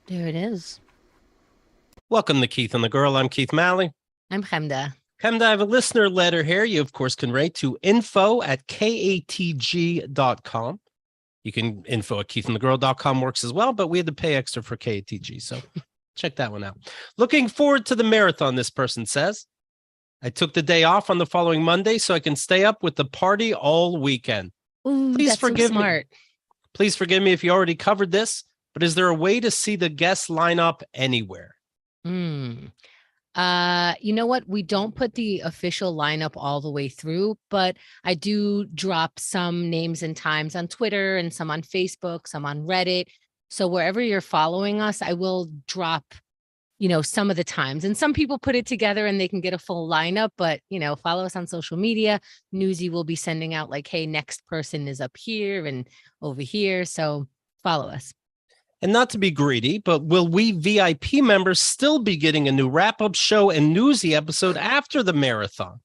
There it is. Welcome to Keith and the Girl. I'm Keith Malley. I'm Chemda. Chemda, I have a listener letter here. You, of course, can write to info@katg.com. You can info@keithandthegirl.com works as well, but we had to pay extra for KATG, so check that one out. Looking forward to the marathon, this person says. I took the day off on the following Monday so I can stay up with the party all weekend. Ooh, Please that's forgive so smart. me. Please forgive me if you already covered this, but is there a way to see the guest lineup anywhere? You know what? We don't put the official lineup all the way through, but I do drop some names and times on Twitter and some on Facebook, some on Reddit. So wherever you're following us, I will drop, some of the times. And some people put it together and they can get a full lineup, but, follow us on social media. Newsy will be sending out like, hey, next person is up here and over here. So follow us. And not to be greedy, but will we VIP members still be getting a new wrap-up show and newsy episode after the marathon?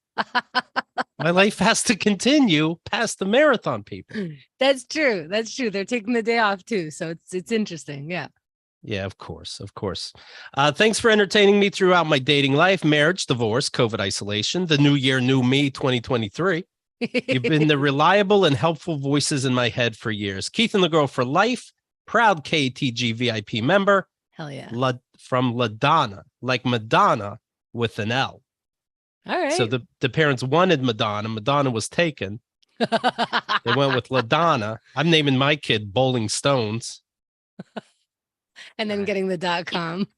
My life has to continue past the marathon, people. That's true. That's true. They're taking the day off too. So it's interesting. Yeah. Yeah, of course. Thanks for entertaining me throughout my dating life, marriage, divorce, COVID isolation, the new year, new me 2023. You've been the reliable and helpful voices in my head for years. Keith and the Girl for life. Proud KATG VIP member. Hell yeah. From LaDonna, like Madonna with an L. All right. So the parents wanted Madonna. Madonna was taken. They went with LaDonna. I'm naming my kid Bowling Stones. And then getting the .com.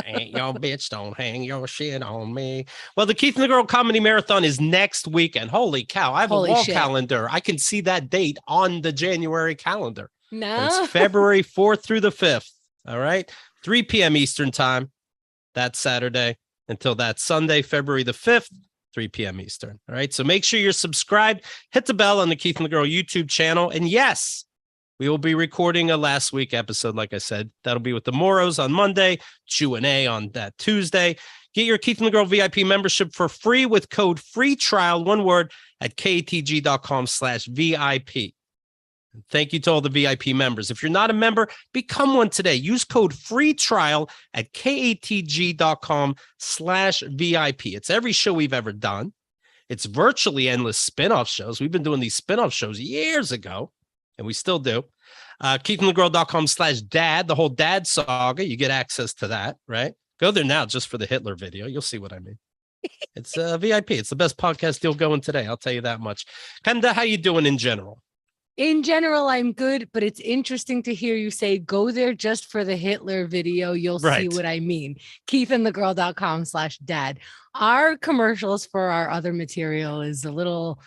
Ain't your bitch, don't hang your shit on me. Well, the Keith and the Girl Comedy Marathon is next weekend. Holy cow. I have a wall calendar. I can see that date on the January calendar. No. It's February 4th through the 5th. All right. 3 p.m. Eastern time. That's Saturday until that Sunday, February the 5th, 3 p.m. Eastern. All right. So make sure you're subscribed. Hit the bell on the Keith and the Girl YouTube channel. And yes, we will be recording a last week episode. Like I said, that'll be with the Moros on Monday, Q&A on that Tuesday. Get your Keith and the Girl VIP membership for free with code FREETRIAL, one word, at katg.com/VIP. Thank you to all the VIP members. If you're not a member, become one today. Use code FREETRIAL at katg.com/VIP. It's every show we've ever done. It's virtually endless spinoff shows. We've been doing these spinoff shows years ago, and we still do. KeithandtheGirl.com/dad, the whole dad saga. You get access to that, right? Go there now just for the Hitler video. You'll see what I mean. It's VIP. It's the best podcast deal going today. I'll tell you that much. Chemda, how you doing in general? In general, I'm good, but it's interesting to hear you say, go there just for the Hitler video. You'll see what I mean. KeithandtheGirl.com/dad. Our commercials for our other material is a little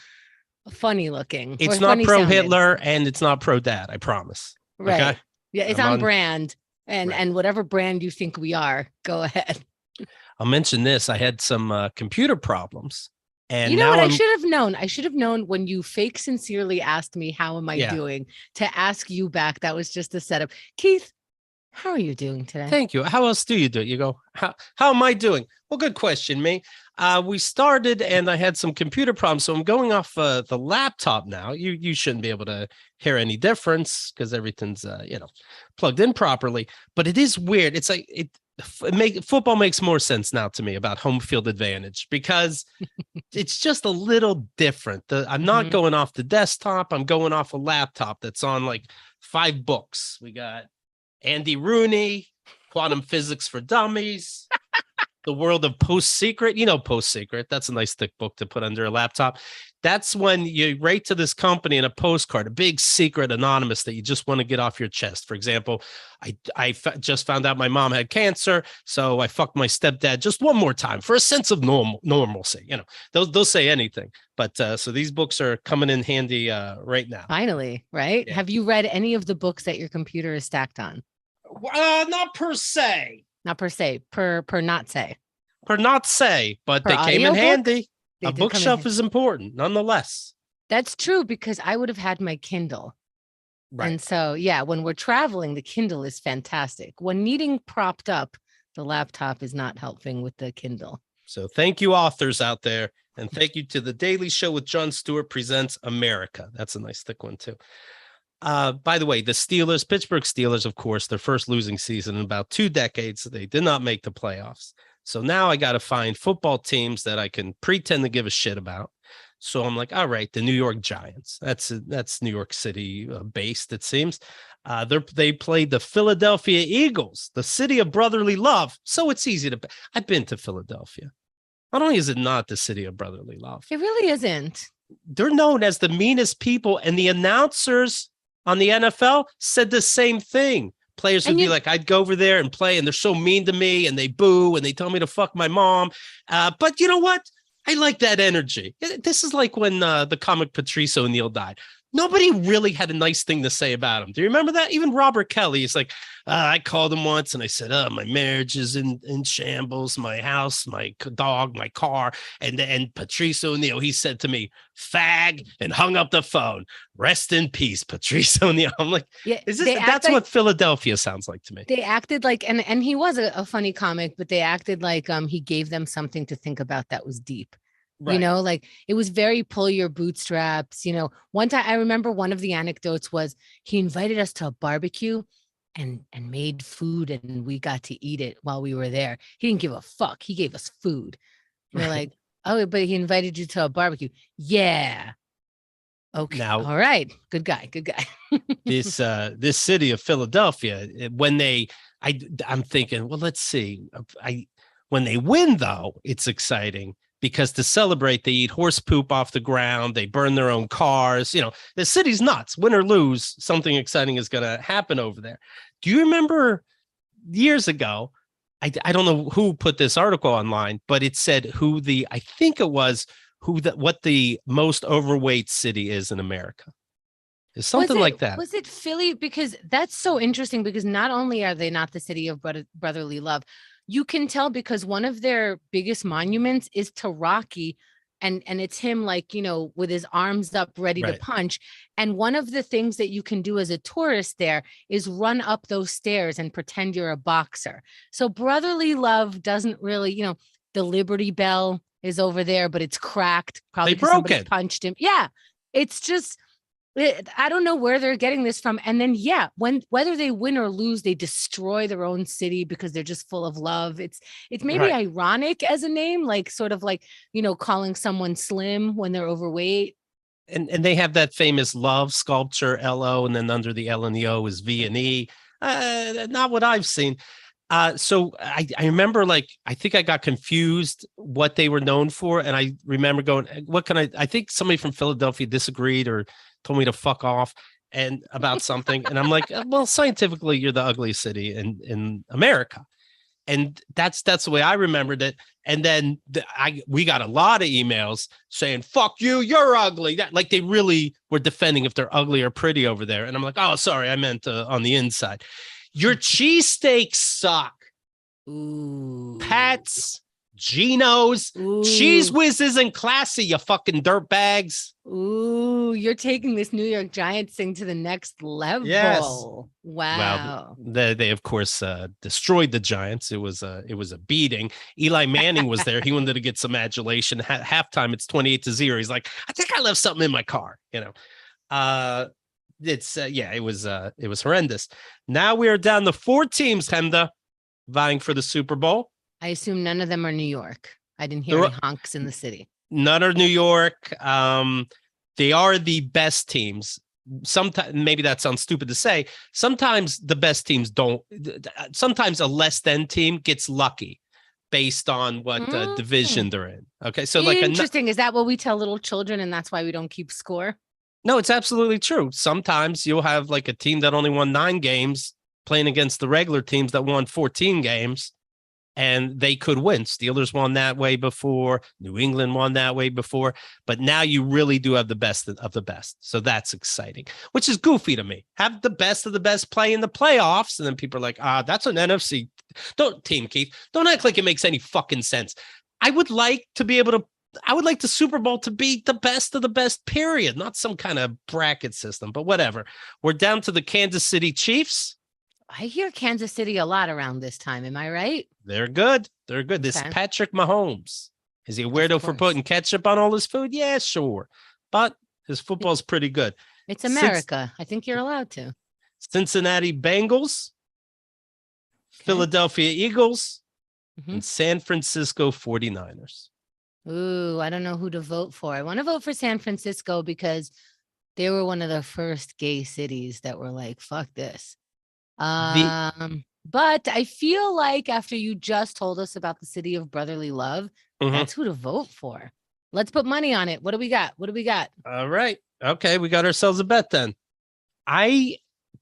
funny looking. It's not pro Hitler and it's not pro dad. I promise. Right. Okay? Yeah. It's on brand and whatever brand you think we are, go ahead. I'll mention this. I had some computer problems. And you know what? I should have known. I should have known when you fake sincerely asked me, how am I doing, to ask you back. That was just a setup. Keith, how are you doing today? Thank you. How else do you do it? You go, how am I doing? Well, good question, me. We started and I had some computer problems. So I'm going off the laptop now. You shouldn't be able to hear any difference because everything's, plugged in properly. But it is weird. It's like football makes more sense now to me about home field advantage because it's just a little different. I'm not going off the desktop. I'm going off a laptop that's on like 5 books. We got Andy Rooney, Quantum Physics for Dummies, The World of Post Secret. You know, Post Secret. That's a nice thick book to put under a laptop. That's when you write to this company in a postcard, a big secret anonymous that you just want to get off your chest. For example, I just found out my mom had cancer, so I fucked my stepdad just one more time for a sense of normalcy. You know, they'll say anything. But so these books are coming in handy right now. Finally, right? Yeah. Have you read any of the books that your computer is stacked on? Not per se. Not per se. Per not say. Per not say, but they came in handy. A bookshelf is important, nonetheless. That's true, because I would have had my Kindle. Right. And so, yeah, when we're traveling, the Kindle is fantastic. When needing propped up, the laptop is not helping with the Kindle. So thank you, authors out there. And thank you to The Daily Show with Jon Stewart Presents America. That's a nice thick one, too. By the way, the Steelers, Pittsburgh Steelers, of course, their first losing season in about 2 decades. They did not make the playoffs. So now I got to find football teams that I can pretend to give a shit about. So I'm like, all right, the New York Giants. That's New York City based, it seems. They played the Philadelphia Eagles, the city of brotherly love. So it's easy to. I've been to Philadelphia. Not only is it not the city of brotherly love, It really isn't. they're known as the meanest people, and the announcers on the NFL said the same thing. Players would be like, I'd go over there and play, and they're so mean to me, and they boo, and they tell me to fuck my mom. But you know what? I like that energy. This is like when the comic Patrice O'Neill died. Nobody really had a nice thing to say about him. Do you remember that? Even Robert Kelly is like, I called him once and I said, my marriage is in shambles, my house, my dog, my car. And Patrice O'Neill, he said to me, fag, and hung up the phone. Rest in peace, Patrice O'Neill. I'm like, yeah, that's what Philadelphia sounds like to me. They acted like, and he was a funny comic, but they acted like he gave them something to think about that was deep. Right. You know, like it was very pull your bootstraps. You know, one time I remember one of the anecdotes was he invited us to a barbecue and made food and we got to eat it while we were there. He didn't give a fuck. He gave us food. We're like, oh, but he invited you to a barbecue. Yeah. Okay. Now, all right. Good guy. Good guy. This city of Philadelphia, when I'm thinking, well, let's see. When they win, though, it's exciting. Because to celebrate, they eat horse poop off the ground. They burn their own cars. You know, the city's nuts. Win or lose, something exciting is going to happen over there. Do you remember years ago? I don't know who put this article online, but it said what the most overweight city is in America. It's something like that. Was it Philly? Because that's so interesting because not only are they not the city of brotherly love, you can tell because one of their biggest monuments is to Rocky and it's him like, you know, with his arms up, ready to punch. And one of the things that you can do as a tourist there is run up those stairs and pretend you're a boxer. So brotherly love doesn't really, you know, the Liberty Bell is over there, but it's cracked. Probably because somebody punched him. Yeah. It's just, I don't know where they're getting this from. And then, whether they win or lose, they destroy their own city because they're just full of love. It's maybe ironic as a name, like sort of like, you know, calling someone slim when they're overweight. And they have that famous love sculpture, LO, and then under the L and the O is V and E. Not what I've seen. So I remember, like, I think I got confused what they were known for. And I remember going, I think somebody from Philadelphia disagreed or told me to fuck off and about something. And I'm like, well, scientifically, you're the ugliest city in America. And that's the way I remembered it. And then we got a lot of emails saying, fuck you, you're ugly. Like they really were defending if they're ugly or pretty over there. And I'm like, oh, sorry, I meant on the inside. Your cheesesteaks suck. Ooh. Pat's, Geno's, Cheese Whiz isn't classy, you fucking dirt bags. Ooh, you're taking this New York Giants thing to the next level. Yes. Wow. Well, they of course destroyed the Giants. It was a beating. Eli Manning was there. He wanted to get some adulation. Halftime, it's 28-0. He's like, I think I left something in my car. You know, it was horrendous. Now we are down to 4 teams, Chemda, vying for the Super Bowl. I assume none of them are New York. I didn't hear any honks in the city. None are New York. They are the best teams. Sometimes, maybe that sounds stupid to say. Sometimes the best teams don't. Sometimes a less than team gets lucky based on what division they're in. Okay, so interesting. Is that what we tell little children, and that's why we don't keep score? No, it's absolutely true. Sometimes you'll have like a team that only won 9 games playing against the regular teams that won 14 games. And they could win. Steelers won that way before. New England won that way before. But now you really do have the best of the best. So that's exciting, which is goofy to me. Have the best of the best play in the playoffs. And then people are like, that's an NFC. Keith. Don't act like it makes any fucking sense. I would like the Super Bowl to be the best of the best, period. Not some kind of bracket system, but whatever. We're down to the Kansas City Chiefs. I hear Kansas City a lot around this time. Am I right? They're good. They're good. This is Patrick Mahomes. Is he a weirdo for putting ketchup on all his food? Yeah, sure. But his football's pretty good. It's Cin- America. I think you're allowed to. Cincinnati Bengals, Okay. Philadelphia Eagles, Mhm. and San Francisco 49ers. Ooh, I don't know who to vote for. I want to vote for San Francisco because they were one of the first gay cities that were like, fuck this. The But I feel like after you just told us about the city of brotherly love, Mhm. that's who to vote for. Let's put money on it. What do we got? What do we got? All right. Okay, we got ourselves a bet then.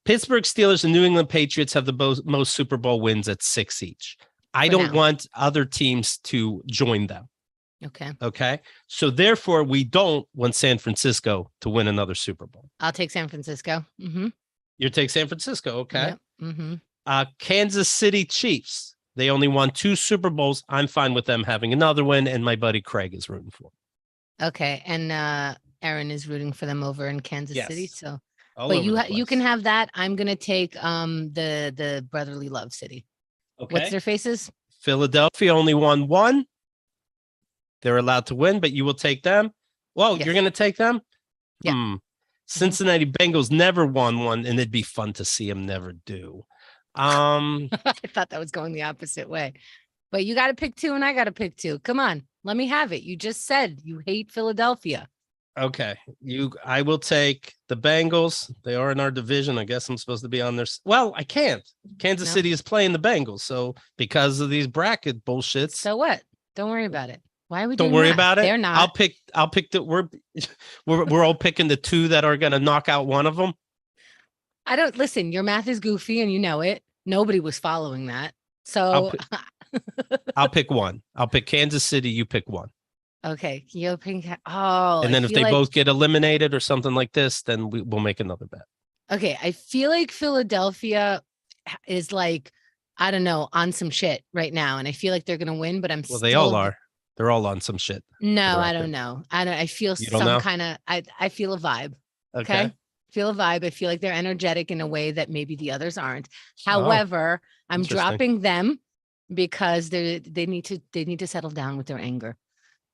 Pittsburgh Steelers and New England Patriots have the most Super Bowl wins at 6 each. I For don't now. want other teams to join them. Okay. Okay. So therefore, we don't want San Francisco to win another Super Bowl. I'll take San Francisco. Mm-hmm. You take San Francisco. Okay. Yep. Mm-hmm. Kansas City Chiefs. They only won 2 Super Bowls. I'm fine with them having another one, and my buddy Craig is rooting for them. Okay. And Aaron is rooting for them over in Kansas City. Yes. So All but over you the you can place. have that. I'm gonna take the brotherly love city. Okay. What's their faces? Philadelphia only won 1. They're allowed to win, but you will take them. Whoa, Yes. you're going to take them? Yeah. Cincinnati Bengals never won one, and it'd be fun to see them never do. I thought that was going the opposite way. But you got to pick 2 and I got to pick 2. Come on. Let me have it. You just said you hate Philadelphia. Okay. I will take the Bengals. They are in our division. I guess I'm supposed to be on their. Well, I can't. Kansas No. City is playing the Bengals. So because of these bracket bullshits. So what? Don't worry about it. Why are we Don't doing worry that? about it. They're not. I'll pick we're all picking the 2 that are going to knock out one of them. I don't listen. Your math is goofy and you know it. Nobody was following that. So I'll pick one. I'll pick Kansas City. You pick one. okay. You'll pick. Oh, And then if they both get eliminated or something like this, then we'll make another bet. Okay. I feel like Philadelphia is like, I don't know, on some shit right now. And I feel like they're going to win, but They all are. They're all on some shit. No, I don't know. I feel some kind of, I feel a vibe. Okay. Feel a vibe. I feel like they're energetic in a way that maybe the others aren't. However, I'm dropping them because they need to settle down with their anger.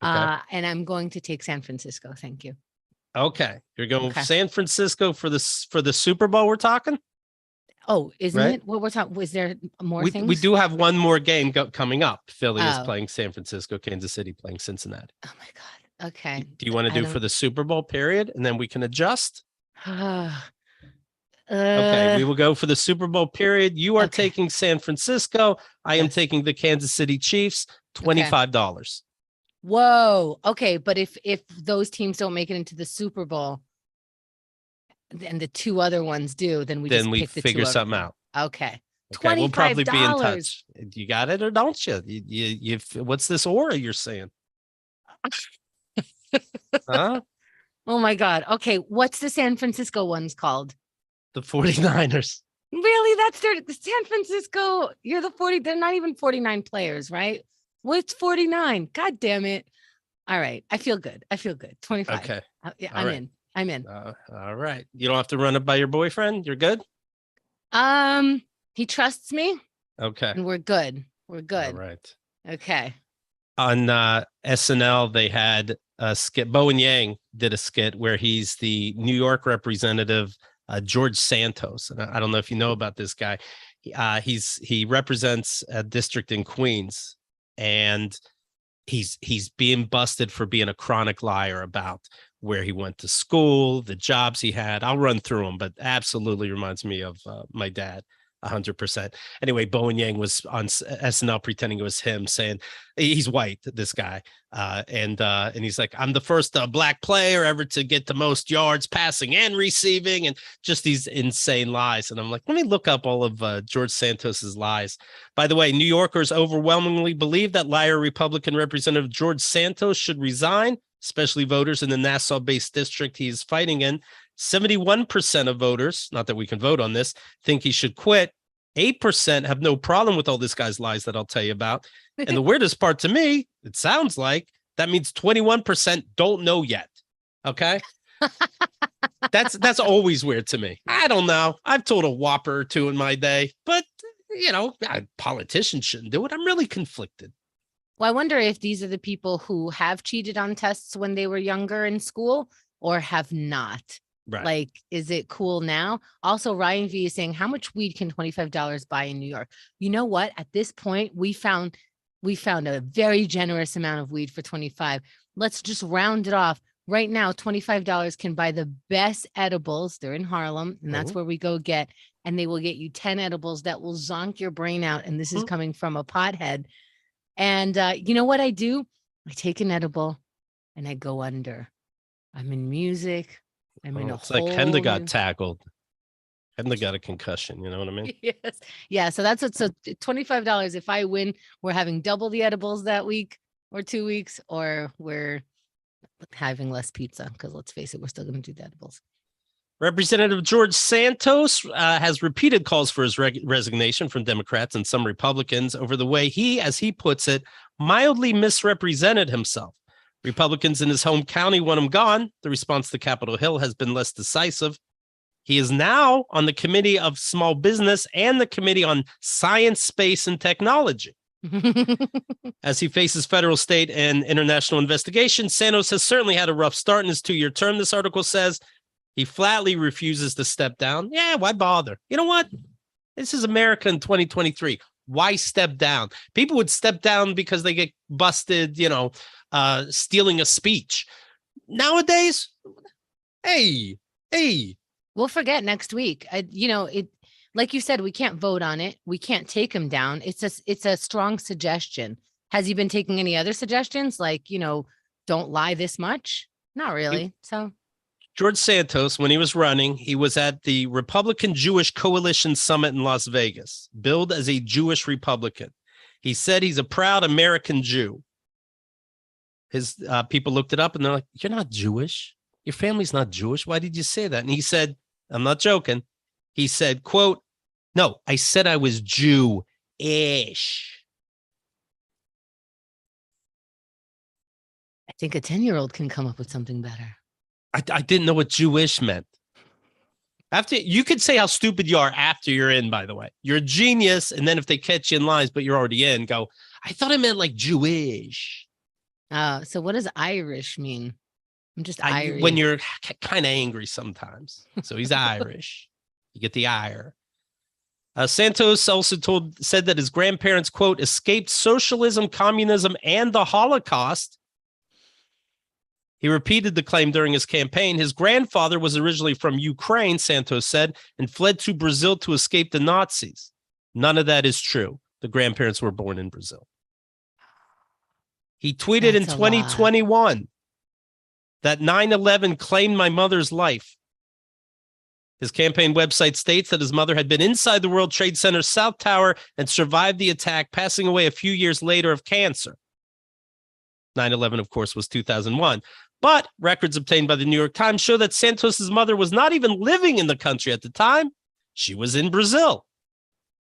And I'm going to take San Francisco. Thank you. Okay. You're going with San Francisco for the Super Bowl we're talking? Oh, isn't it? What we're talking? Was there more things? We do have one more game coming up. Philly is playing San Francisco, Kansas City playing Cincinnati. Oh my God. Okay. Do you want to do for the Super Bowl period and then we can adjust? Okay, we will go for the Super Bowl period. You are taking San Francisco. I am taking the Kansas City Chiefs, $25. Whoa. Okay, but if those teams don't make it into the Super Bowl and the 2 other ones do, then we figure something out. Okay. Okay, we'll probably be in touch. You got it or don't you? You what's this aura you're saying? Huh? Oh my God. Okay, what's the San Francisco ones called? The 49ers. Really? That's their San Francisco. You're the 40. They're not even 49 players, right? What's 49? God damn it. All right. I feel good. 25. Okay. I'm in. All right. You don't have to run it by your boyfriend. You're good. He trusts me. Okay. And we're good. All right. Okay. On SNL, they had a skit. Bowen Yang did a skit where he's the New York representative, George Santos. And I don't know if you know about this guy. He represents a district in Queens, and he's being busted for being a chronic liar about where he went to school, the jobs he had. I'll run through them, but absolutely reminds me of my dad. 100%. Anyway, Bowen Yang was on SNL pretending it was him, saying he's white, this guy, and he's like, I'm the first black player ever to get the most yards passing and receiving, and just these insane lies. And I'm like, let me look up all of George Santos's lies. By the way, New Yorkers overwhelmingly believe that liar Republican Representative George Santos should resign, especially voters in the Nassau-based district he's fighting in. 71% of voters, not that we can vote on this, think he should quit. 8% have no problem with all this guy's lies that I'll tell you about. And the weirdest part to me, it sounds like that means 21% don't know yet. Okay. That's always weird to me. I don't know. I've told a whopper or two in my day, but politicians shouldn't do it. I'm really conflicted. Well, I wonder if these are the people who have cheated on tests when they were younger in school or have not. Right. Like, is it cool now? Also, Ryan V is saying, how much weed can $25 buy in New York? You know what? At this point, we found a very generous amount of weed for 25. Let's just round it off. Right now, $25 can buy the best edibles. They're in Harlem, and that's Mhm. where we go get, and they will get you 10 edibles that will zonk your brain out. And this is Mhm. coming from a pothead. And you know what I do? I take an edible and I go under. I'm in music. I'm in Oh, a it's like Chemda whole got new. tackled. Chemda got a concussion. You know what I mean? Yes. Yeah. So that's what, so $25. If I win, we're having double the edibles that week or 2 weeks, or we're having less pizza. Cause let's face it, we're still going to do the edibles. Representative George Santos has repeated calls for his resignation from Democrats and some Republicans over the way he, as he puts it, mildly misrepresented himself. Republicans in his home county want him gone. The response to Capitol Hill has been less decisive. He is now on the Committee of Small Business and the Committee on Science, Space, and Technology. As he faces federal, state, and international investigations, Santos has certainly had a rough start in his 2-year term, this article says. He flatly refuses to step down. Yeah, why bother? You know what? This is America in 2023. Why step down? People would step down because they get busted, stealing a speech. Nowadays, hey. We'll forget next week. It, like you said, we can't vote on it. We can't take him down. It's a strong suggestion. Has he been taking any other suggestions? Like, don't lie this much? Not really. So George Santos, when he was running, he was at the Republican Jewish Coalition Summit in Las Vegas, billed as a Jewish Republican. He said he's a proud American Jew. His people looked it up and they're like, you're not Jewish. Your family's not Jewish. Why did you say that? And he said, I'm not joking. He said, quote, no, I said I was Jewish. I think a 10-year-old can come up with something better. I didn't know what Jewish meant. After you could say how stupid you are after you're in, by the way. You're a genius. And then if they catch you in lies, but you're already in, go, I thought I meant like Jewish. So what does Irish mean? I'm just Irish. When you're kind of angry sometimes. So he's Irish. You get the ire. Santos also said that his grandparents, quote, escaped socialism, communism, and the Holocaust. He repeated the claim during his campaign. His grandfather was originally from Ukraine, Santos said, and fled to Brazil to escape the Nazis. None of that is true. The grandparents were born in Brazil. He tweeted in 2021 that 9/11 claimed my mother's life. His campaign website states that his mother had been inside the World Trade Center South Tower and survived the attack, passing away a few years later of cancer. 9/11, of course, was 2001. But records obtained by the New York Times show that Santos's mother was not even living in the country at the time. She was in Brazil.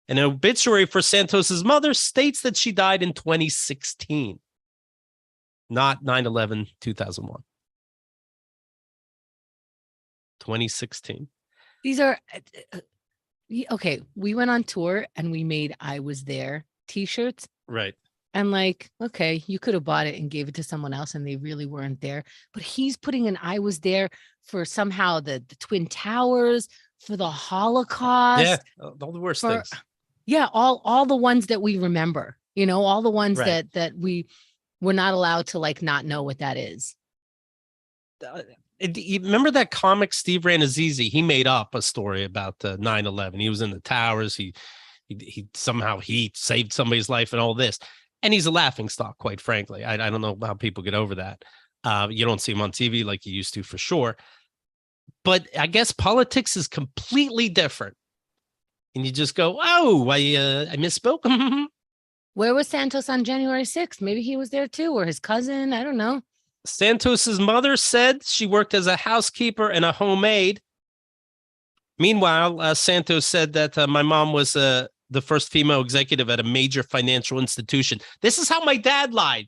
An obituary for Santos's mother states that she died in 2016, not 9/11, 2001. 2016. These are okay. We went on tour and we made I Was There t-shirts. Right. And like, okay, you could have bought it and gave it to someone else and they really weren't there. But he's putting an I Was There for somehow the Twin Towers, for the Holocaust. Yeah, all the worst things. Yeah, all the ones that we remember, all the ones right. that we were not allowed to like not know what that is. Remember that comic Steve Ranazizi? He made up a story about 9/11. He was in the towers. He somehow saved somebody's life and all this. And he's a laughingstock, quite frankly. I don't know how people get over that. You don't see him on TV like you used to, for sure. But I guess politics is completely different. And you just go, oh, I misspoke. Where was Santos on January 6th? Maybe he was there too, or his cousin. I don't know. Santos's mother said she worked as a housekeeper and a homemaid. Meanwhile, Santos said that my mom was the first female executive at a major financial institution. This is how my dad lied.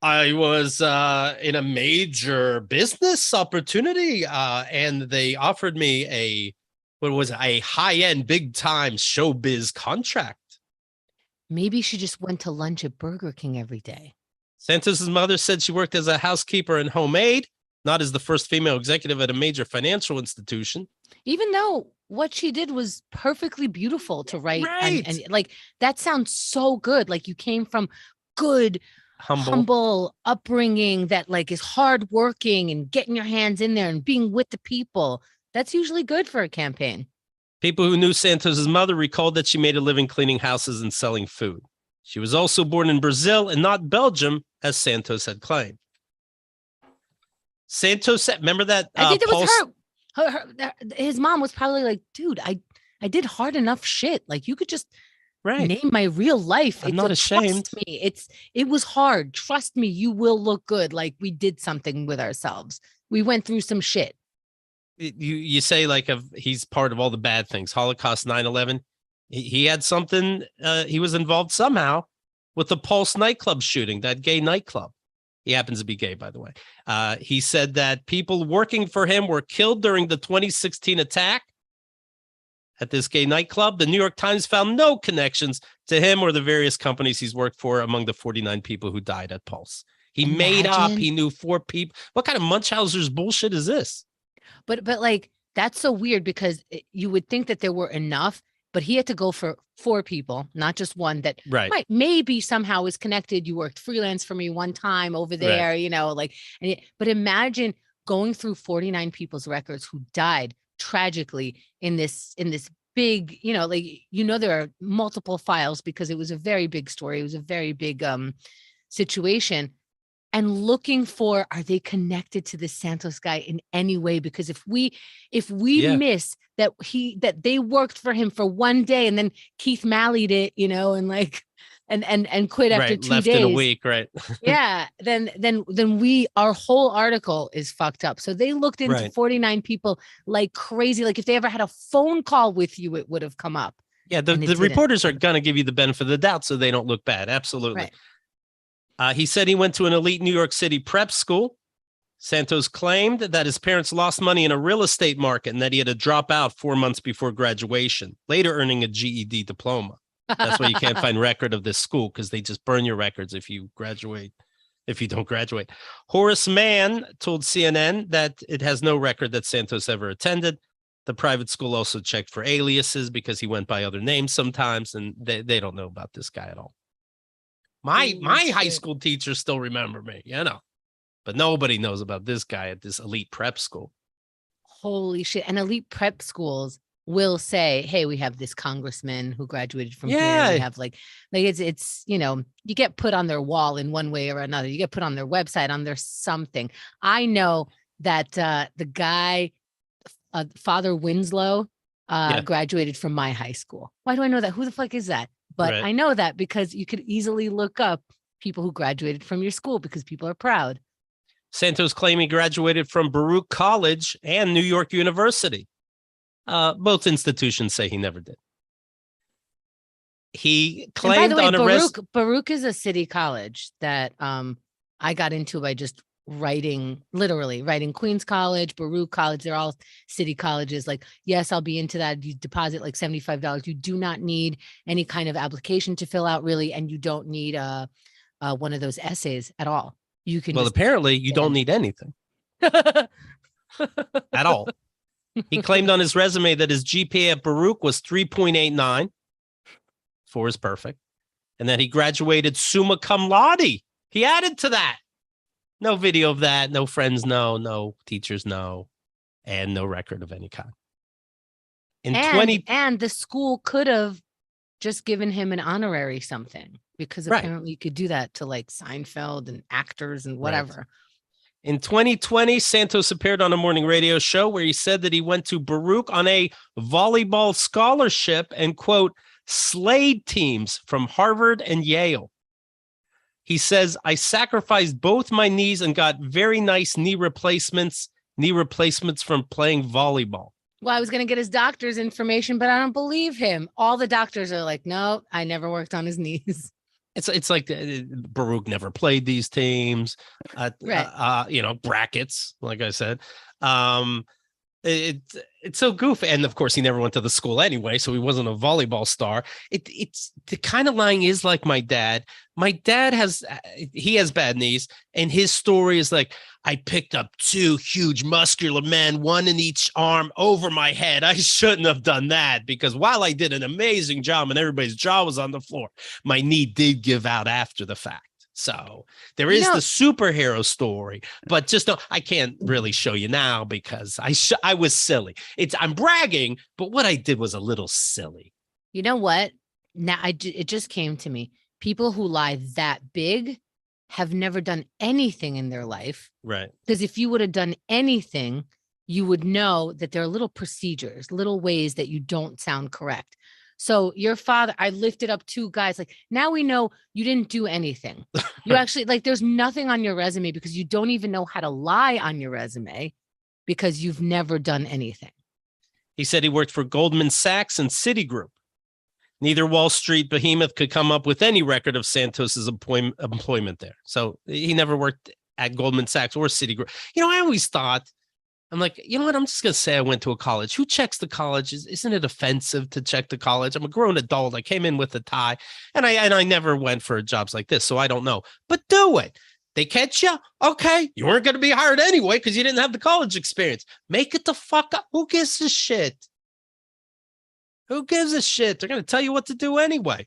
I was in a major business opportunity, and they offered me a high-end, big-time showbiz contract. Maybe she just went to lunch at Burger King every day. Santos's mother said she worked as a housekeeper and homemaid. not as the first female executive at a major financial institution. Even though what she did was perfectly beautiful to write. Right. And like, that sounds so good. Like you came from good, humble upbringing that like is hardworking and getting your hands in there and being with the people. That's usually good for a campaign. People who knew Santos's mother recalled that she made a living cleaning houses and selling food. She was also born in Brazil and not Belgium, as Santos had claimed. Santos said, remember that? I think it was his mom was probably like, dude, I did hard enough shit. Like you could just name my real life. I'm not ashamed. Trust me. It was hard. Trust me, you will look good. Like we did something with ourselves. We went through some shit. You say like he's part of all the bad things, Holocaust, 9/11. He had something. He was involved somehow with the Pulse nightclub shooting, that gay nightclub. He happens to be gay, by the way. He said that people working for him were killed during the 2016 attack at this gay nightclub. The New York Times found no connections to him or the various companies he's worked for among the 49 people who died at Pulse. He made up. He knew 4 people. What kind of Munchausen's bullshit is this? But like, that's so weird because you would think that there were enough, but he had to go for 4 people, not just one that might maybe somehow is connected. You worked freelance for me one time over there, you know, like, but imagine going through 49 people's records who died tragically in this big, you know, like, you know, there are multiple files because it was a very big story. It was a very big situation. And looking for, are they connected to the Santos guy in any way? Because if we miss that they worked for him for one day and then Keith Mallied it, you know, and like and quit after 2 left days. in a week, right? Yeah, then our whole article is fucked up. So they looked into 49 people like crazy. Like if they ever had a phone call with you, it would have come up. Yeah, the reporters are going to give you the benefit of the doubt so they don't look bad. Absolutely. Right. He said he went to an elite New York City prep school. Santos claimed that his parents lost money in a real estate market and that he had to drop out 4 months before graduation, later earning a GED diploma. That's why you can't find record of this school, because they just burn your records if you don't graduate. Horace Mann told CNN that it has no record that Santos ever attended. The private school also checked for aliases because he went by other names sometimes, and they don't know about this guy at all. My high school teachers still remember me, you know, but nobody knows about this guy at this elite prep school. Holy shit. And elite prep schools will say, hey, we have this congressman who graduated from here. We have like it's, you know, you get put on their wall in one way or another. You get put on their website, on their something. I know that the guy, Father Winslow, graduated from my high school. Why do I know that? Who the fuck is that? But I know that because you could easily look up people who graduated from your school because people are proud. Santos claimed he graduated from Baruch College and New York University. Both institutions say he never did. He claimed on a Baruch is a city college that I got into by just literally writing. Queens College, Baruch College, they're all city colleges. Like, yes, I'll be into that. You deposit like $75. You do not need any kind of application to fill out, really, and you don't need one of those essays at all. You can apparently you don't need anything at all. He claimed on his resume that his GPA at Baruch was 3.89. 4 is perfect. And that he graduated summa cum laude. He added to that. No video of that. No friends know. No teachers know. And no record of any kind. And the school could have just given him an honorary something, because apparently you could do that to like Seinfeld and actors and whatever. Right. In 2020, Santos appeared on a morning radio show where he said that he went to Baruch on a volleyball scholarship and, quote, slayed teams from Harvard and Yale. He says, I sacrificed both my knees and got very nice knee replacements from playing volleyball. Well, I was going to get his doctor's information, but I don't believe him. All the doctors are like, no, I never worked on his knees. It's like Baruch never played these teams, brackets, like I said. It's so goofy. And of course, he never went to the school anyway, so he wasn't a volleyball star. It's the kind of lying is like my dad. My dad has bad knees, and his story is like, I picked up two huge muscular men, one in each arm over my head. I shouldn't have done that because while I did an amazing job and everybody's jaw was on the floor, my knee did give out after the fact. So there is the superhero story, but just I can't really show you now because I was silly. I'm bragging, but what I did was a little silly. You know what? Now it just came to me. People who lie that big have never done anything in their life. Right. Because if you would have done anything, you would know that there are little procedures, little ways that you don't sound correct. So your father, I lifted up two guys. Like now we know you didn't do anything. You actually there's nothing on your resume because you don't even know how to lie on your resume because you've never done anything. He said he worked for Goldman Sachs and Citigroup. Neither Wall Street behemoth could come up with any record of Santos's employment there. So he never worked at Goldman Sachs or Citigroup. I always thought, I'm like, you know what? I'm just going to say I went to a college. Who checks the college? Isn't it offensive to check the college? I'm a grown adult. I came in with a tie and I never went for jobs like this. So I don't know, but do it. They catch you. Okay. You weren't going to be hired anyway because you didn't have the college experience. Make it the fuck up. Who gives a shit? Who gives a shit? They're going to tell you what to do anyway.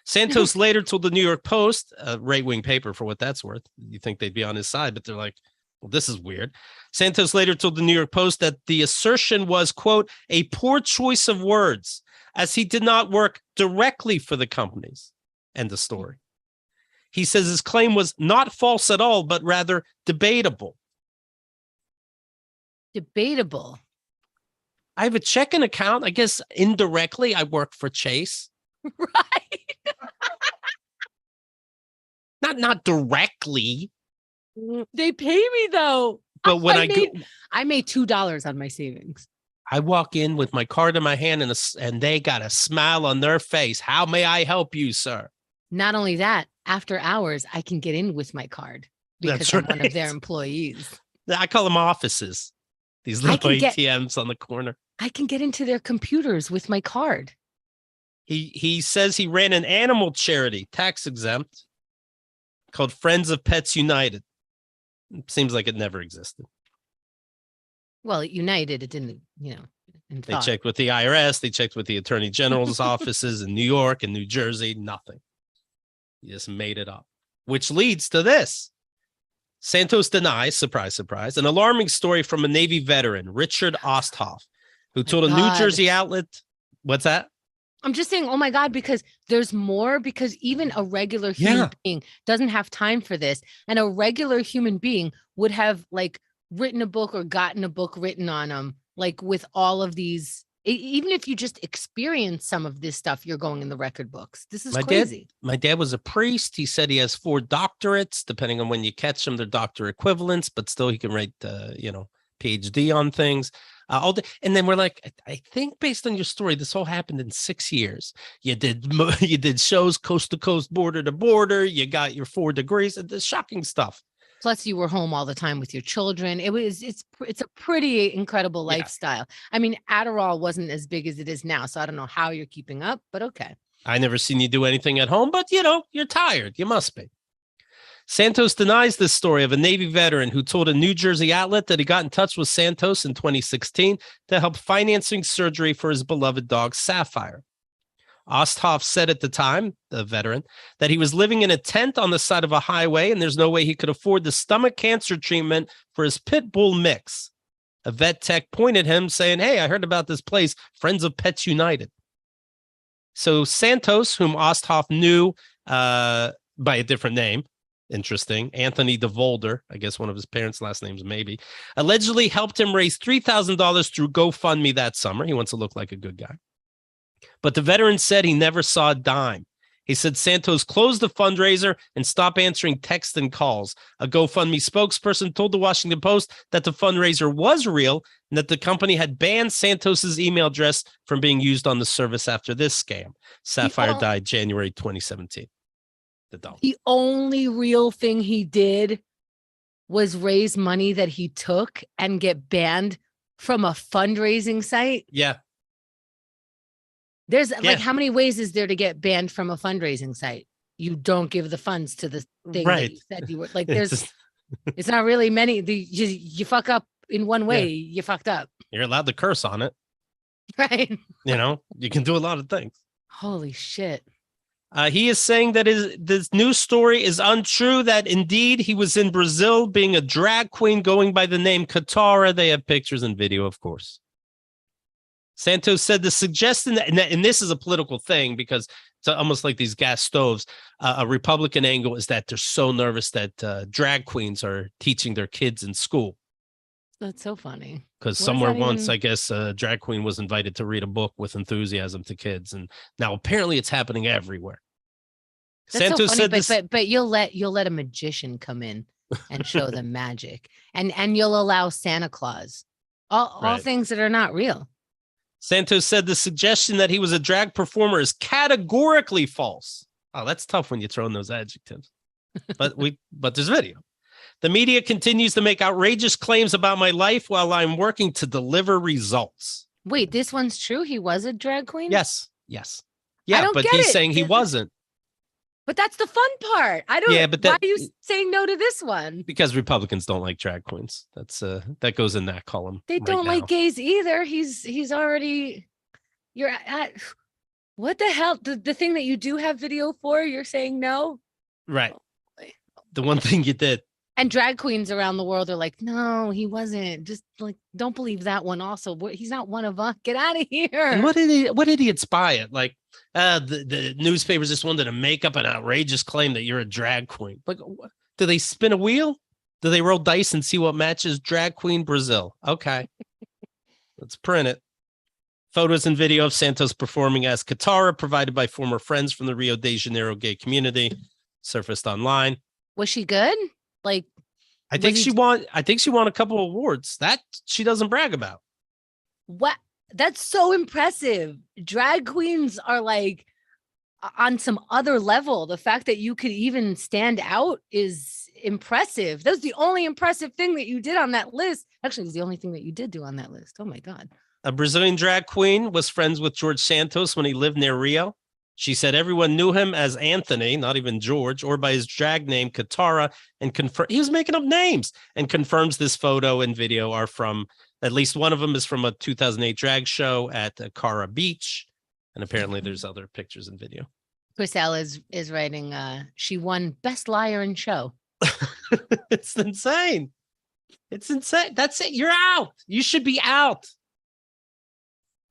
Santos later told the New York Post, a right-wing paper for what that's worth. You think they'd be on his side, but they're like, well, this is weird. Santos later told the New York Post that the assertion was, quote, a poor choice of words, as he did not work directly for the companies. End of story. He says his claim was not false at all, but rather debatable. Debatable. I have a checking account. I guess indirectly I work for Chase. Right. Not directly. They pay me though. But when I made $2 on my savings. I walk in with my card in my hand and they got a smile on their face. How may I help you, sir? Not only that, after hours, I can get in with my card because I'm one of their employees. I call them offices. These little ATMs on the corner. I can get into their computers with my card. He says he ran an animal charity, tax exempt, called Friends of Pets United. Seems like it never existed. Well, United, it didn't, They checked with the IRS. They checked with the Attorney General's offices in New York and New Jersey. Nothing. He just made it up, which leads to this. Santos denies, surprise, surprise, an alarming story from a Navy veteran, Richard Osthoff, who told a New Jersey outlet. What's that? I'm just saying, oh my God, because there's more, because even a regular human being doesn't have time for this. And a regular human being would have written a book or gotten a book written on them, with all of these. Even if you just experience some of this stuff, you're going in the record books. This is crazy. My dad was a priest. He said he has 4 doctorates, depending on when you catch them, they're doctor equivalents, but still he can write, PhD on things. And then we're like, I think based on your story, this all happened in 6 years. You did shows coast to coast, border to border. You got your 4 degrees. The shocking stuff. Plus, you were home all the time with your children. It's a pretty incredible lifestyle. I mean, Adderall wasn't as big as it is now, so I don't know how you're keeping up, but okay. I never seen you do anything at home, but you're tired. You must be. Santos denies this story of a Navy veteran who told a New Jersey outlet that he got in touch with Santos in 2016 to help financing surgery for his beloved dog, Sapphire. Osthoff said at the time, the veteran, that he was living in a tent on the side of a highway and there's no way he could afford the stomach cancer treatment for his pit bull mix. A vet tech pointed him saying, hey, I heard about this place, Friends of Pets United. So Santos, whom Osthoff knew by a different name, interesting, Anthony DeVolder, I guess one of his parents' last names maybe, allegedly helped him raise $3,000 through GoFundMe that summer. He wants to look like a good guy. But the veteran said he never saw a dime. He said Santos closed the fundraiser and stopped answering texts and calls. A GoFundMe spokesperson told the Washington Post that the fundraiser was real and that the company had banned Santos's email address from being used on the service after this scam. Sapphire died January 2017. The only real thing he did was raise money that he took and get banned From a fundraising site? Yeah. There's like, how many ways is there to get banned from a fundraising site? You don't give the funds to the thing that you said you were like, it's not really many. You fuck up in one way, you fucked up. You're allowed to curse on it. Right. You know, you can do a lot of things. Holy shit. He is saying that this news story is untrue, that indeed he was in Brazil being a drag queen going by the name Katara. They have pictures and video, of course. Santos said the suggestion that, and this is a political thing because it's almost like these gas stoves. A Republican angle is that they're so nervous that drag queens are teaching their kids in school. That's so funny. Because somewhere once, I guess, a drag queen was invited to read a book with enthusiasm to kids, and now apparently it's happening everywhere. That's Santos so funny, said but you'll let a magician come in and show them magic, and you'll allow Santa Claus, all things that are not real. Santos said the suggestion that he was a drag performer is categorically false. Oh, that's tough when you throw in those adjectives. But there's video. The media continues to make outrageous claims about my life while I'm working to deliver results. Wait, this one's true? He was a drag queen? Yes. Yeah, but he's saying he wasn't. But that's the fun part. I don't. Yeah, but why are you saying no to this one? Because Republicans don't like drag queens. That's that goes in that column. They don't like gays either. He's already. You're at. What the hell? The thing that you do have video for, you're saying no? Right. The one thing you did. And drag queens around the world are like, no, he wasn't. Just like, don't believe that one. Also, he's not one of us. Get out of here. And what did he inspire? Like, the newspapers just wanted to make up an outrageous claim that you're a drag queen. Like, do they spin a wheel? Do they roll dice and see what matches drag queen Brazil? Okay, let's print it. Photos and video of Santos performing as Katara, provided by former friends from the Rio de Janeiro gay community, surfaced online. Was she good? Like, I think she won a couple of awards that she doesn't brag about. What? That's so impressive. Drag queens are like on some other level. The fact that you could even stand out is impressive. That's the only impressive thing that you did on that list. Actually, it's the only thing that you did do on that list. Oh my God. A Brazilian drag queen was friends with George Santos when he lived near Rio. She said everyone knew him as Anthony, not even George, or by his drag name, Katara, and he was making up names, and confirms this photo and video are from, at least one of them is from a 2008 drag show at Cara Beach. And apparently there's other pictures and video. Chriselle is writing, she won Best Liar in Show. It's insane. It's insane. That's it. You're out. You should be out.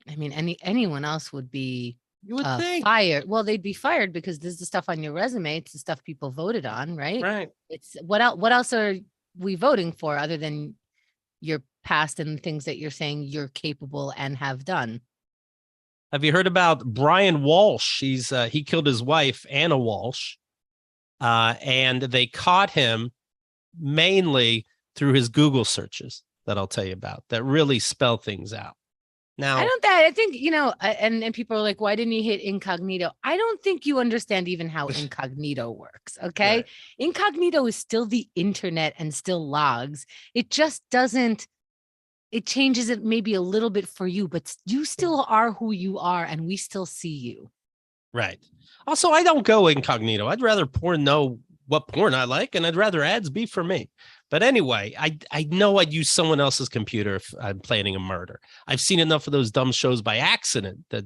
I mean, anyone else would be think fired. Well, they'd be fired because this is the stuff on your resume. It's the stuff people voted on, right? Right. It's what else are we voting for other than your past and things that you're saying you're capable and have done? Have you heard about Brian Walshe? He killed his wife, Anna Walshe, and they caught him mainly through his Google searches that I'll tell you about that really spell things out. Now, I think, and people are like, why didn't he hit incognito? I don't think you understand even how incognito works. Okay. Right. Incognito is still the internet and still logs. It just doesn't, it changes it maybe a little bit for you, but you still are who you are and we still see you. Right. Also, I don't go incognito. I'd rather porn know what porn I like, and I'd rather ads be for me. But anyway, I know I'd use someone else's computer if I'm planning a murder. I've seen enough of those dumb shows by accident that,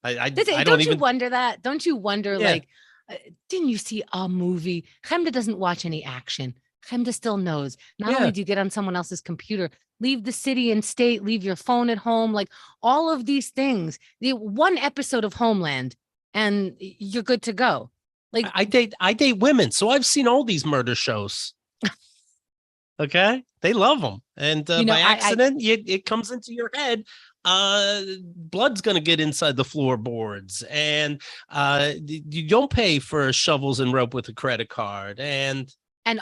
I don't even wonder that. Don't you wonder, like, didn't you see a movie? Chemda doesn't watch any action. Chemda still knows. Not only do you get on someone else's computer, leave the city and state, leave your phone at home, like all of these things. The one episode of Homeland and you're good to go. Like I date women, so I've seen all these murder shows. Okay, they love them, and by accident, it comes into your head. Blood's gonna get inside the floorboards, and you don't pay for shovels and rope with a credit card, and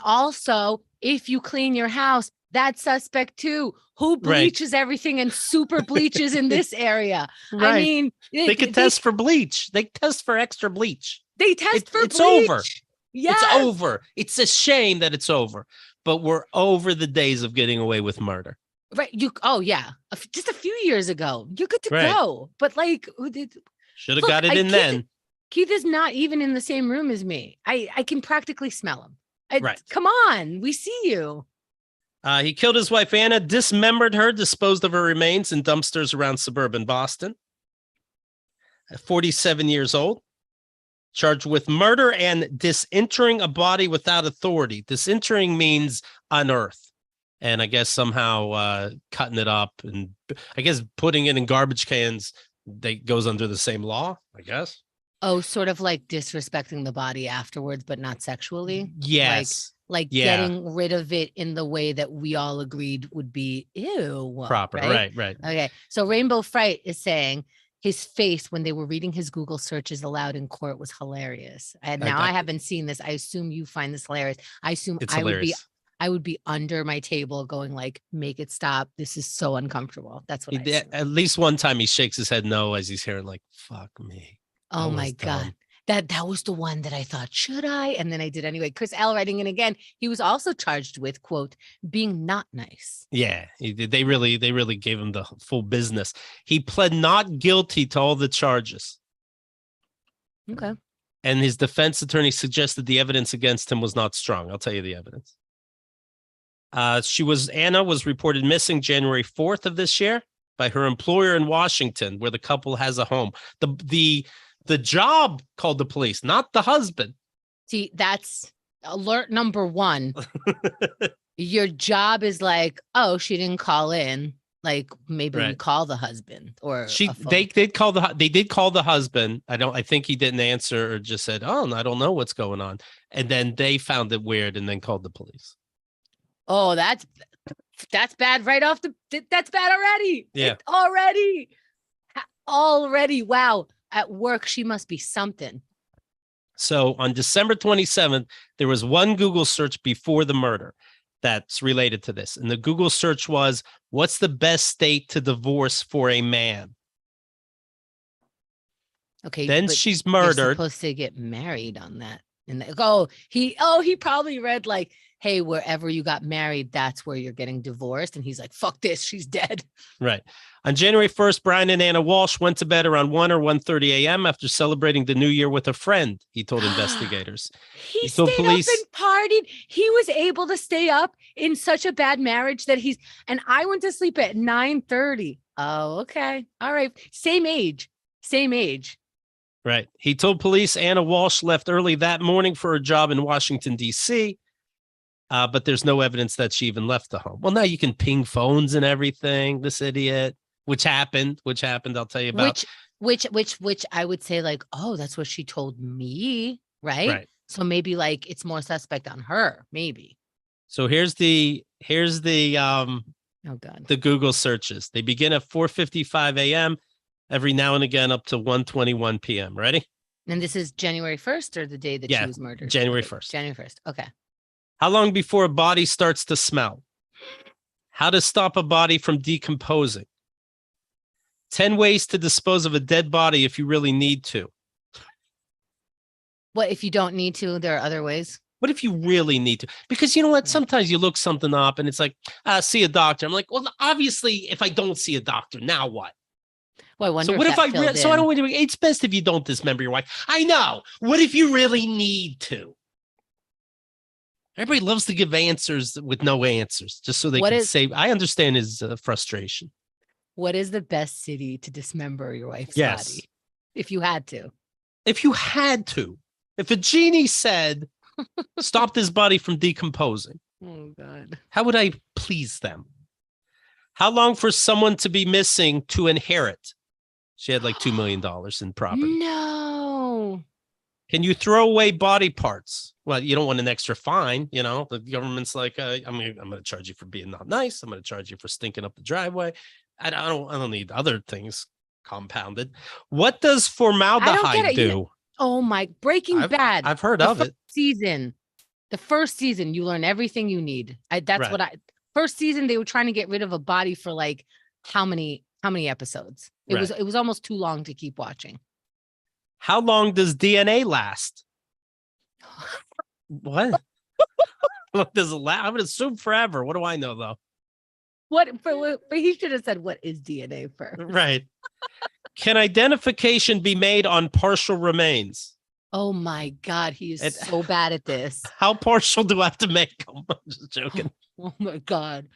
also if you clean your house, that's suspect too. Who bleaches everything and super bleaches in this area? Right. I mean, they could test for bleach. They test for extra bleach. They test for bleach. It's over. Yes. It's over. It's a shame that it's over, but we're over the days of getting away with murder. Right. Oh, yeah. Just a few years ago. You're good to Right. go. But like, Should have look, got it in then. Keith is not even in the same room as me. I can practically smell him. Right. Come on. We see you. He killed his wife, Anna, dismembered her, disposed of her remains in dumpsters around suburban Boston. 47 years old. Charged with murder and disinterring a body without authority. Disinterring means unearth. And I guess somehow cutting it up and I guess putting it in garbage cans goes under the same law, I guess. Oh, sort of like disrespecting the body afterwards, but not sexually. Yes. Like getting rid of it in the way that we all agreed would be proper. Right. Okay. So Rainbow Fright is saying his face when they were reading his Google searches aloud in court was hilarious. And now I haven't seen this. I assume you find this hilarious. I assume I would be under my table going like, make it stop. This is so uncomfortable. That's what at least one time he shakes his head no as he's hearing like, fuck me. Oh my God. That was the one that I thought, should I? And then I did anyway. Chris L writing in again. He was also charged with, quote, being not nice. Yeah, they really gave him the full business. He pled not guilty to all the charges. Okay. And his defense attorney suggested the evidence against him was not strong. I'll tell you the evidence. Anna was reported missing January 4th of this year by her employer in Washington, where the couple has a home. The job called the police, not the husband. See, that's alert number one. Your job is like, oh, she didn't call in. Like maybe we call the husband or they did call the husband. I think he didn't answer or just said, oh, I don't know what's going on. And then they found it weird and then called the police. Oh, that's bad right off that's bad already. Yeah. Already. Wow. At work, she must be something. So on December 27th, there was one Google search before the murder that's related to this. And the Google search was, what's the best state to divorce for a man? Okay. Then she's murdered. You're supposed to get married on that. And he probably read like, hey, wherever you got married, that's where you're getting divorced. And he's like, fuck this, she's dead. Right. On January 1st, Brian and Anna Walshe went to bed around 1 or 1:30 a.m. after celebrating the new year with a friend, he told investigators. He stayed up and partied. He was able to stay up in such a bad marriage that and I went to sleep at 9:30. Oh, okay. All right. Same age. Right. He told police Anna Walshe left early that morning for a job in Washington, D.C., but there's no evidence that she even left the home. Well, now you can ping phones and everything, this idiot, which happened, I'll tell you about. Which I would say like, oh, that's what she told me, right? So maybe like it's more suspect on her, maybe. So here's the oh God, the Google searches. They begin at 4:55 a.m. every now and again up to 1:21 p.m. Ready? And this is January 1st or the day that she was murdered? January 1st. January 1st. Okay. How long before a body starts to smell? How to stop a body from decomposing? 10 ways to dispose of a dead body if you really need to. What if you don't need to? There are other ways. What if you really need to? Because you know what? Sometimes you look something up and it's like, see a doctor. I'm like, well, obviously, if I don't see a doctor, now what? Well, I wonder so what if I don't want to? It's best if you don't dismember your wife. I know. What if you really need to? Everybody loves to give answers with no answers, just so they can say. I understand his frustration. What is the best city to dismember your wife's body? If you had to. If a genie said, stop this body from decomposing. Oh, God. How would I please them? How long for someone to be missing to inherit? She had like $2 million in property. No. Can you throw away body parts? Well, you don't want an extra fine. You know, the government's like, I'm going to charge you for being not nice. I'm going to charge you for stinking up the driveway. I don't need other things compounded. What does formaldehyde do? Oh my, Breaking Bad. I've heard of it. The first season, you learn everything you need. First season, they were trying to get rid of a body for like how many episodes? It was almost too long to keep watching. How long does DNA last? What? Does it last? I would assume forever. What do I know though? But he should have said, what is DNA first? Right. Can identification be made on partial remains? Oh my God, he is so bad at this. How partial do I have to make them? I'm just joking. Oh my God.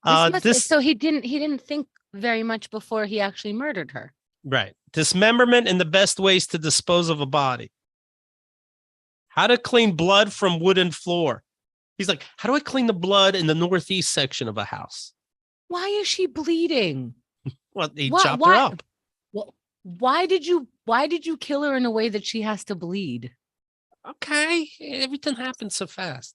So he didn't think very much before he actually murdered her. Right. Dismemberment and the best ways to dispose of a body. How to clean blood from wooden floor. He's like, how do I clean the blood in the northeast section of a house? Why is she bleeding? Well, he chopped her up. Well, why did you kill her in a way that she has to bleed? Okay. Everything happens so fast.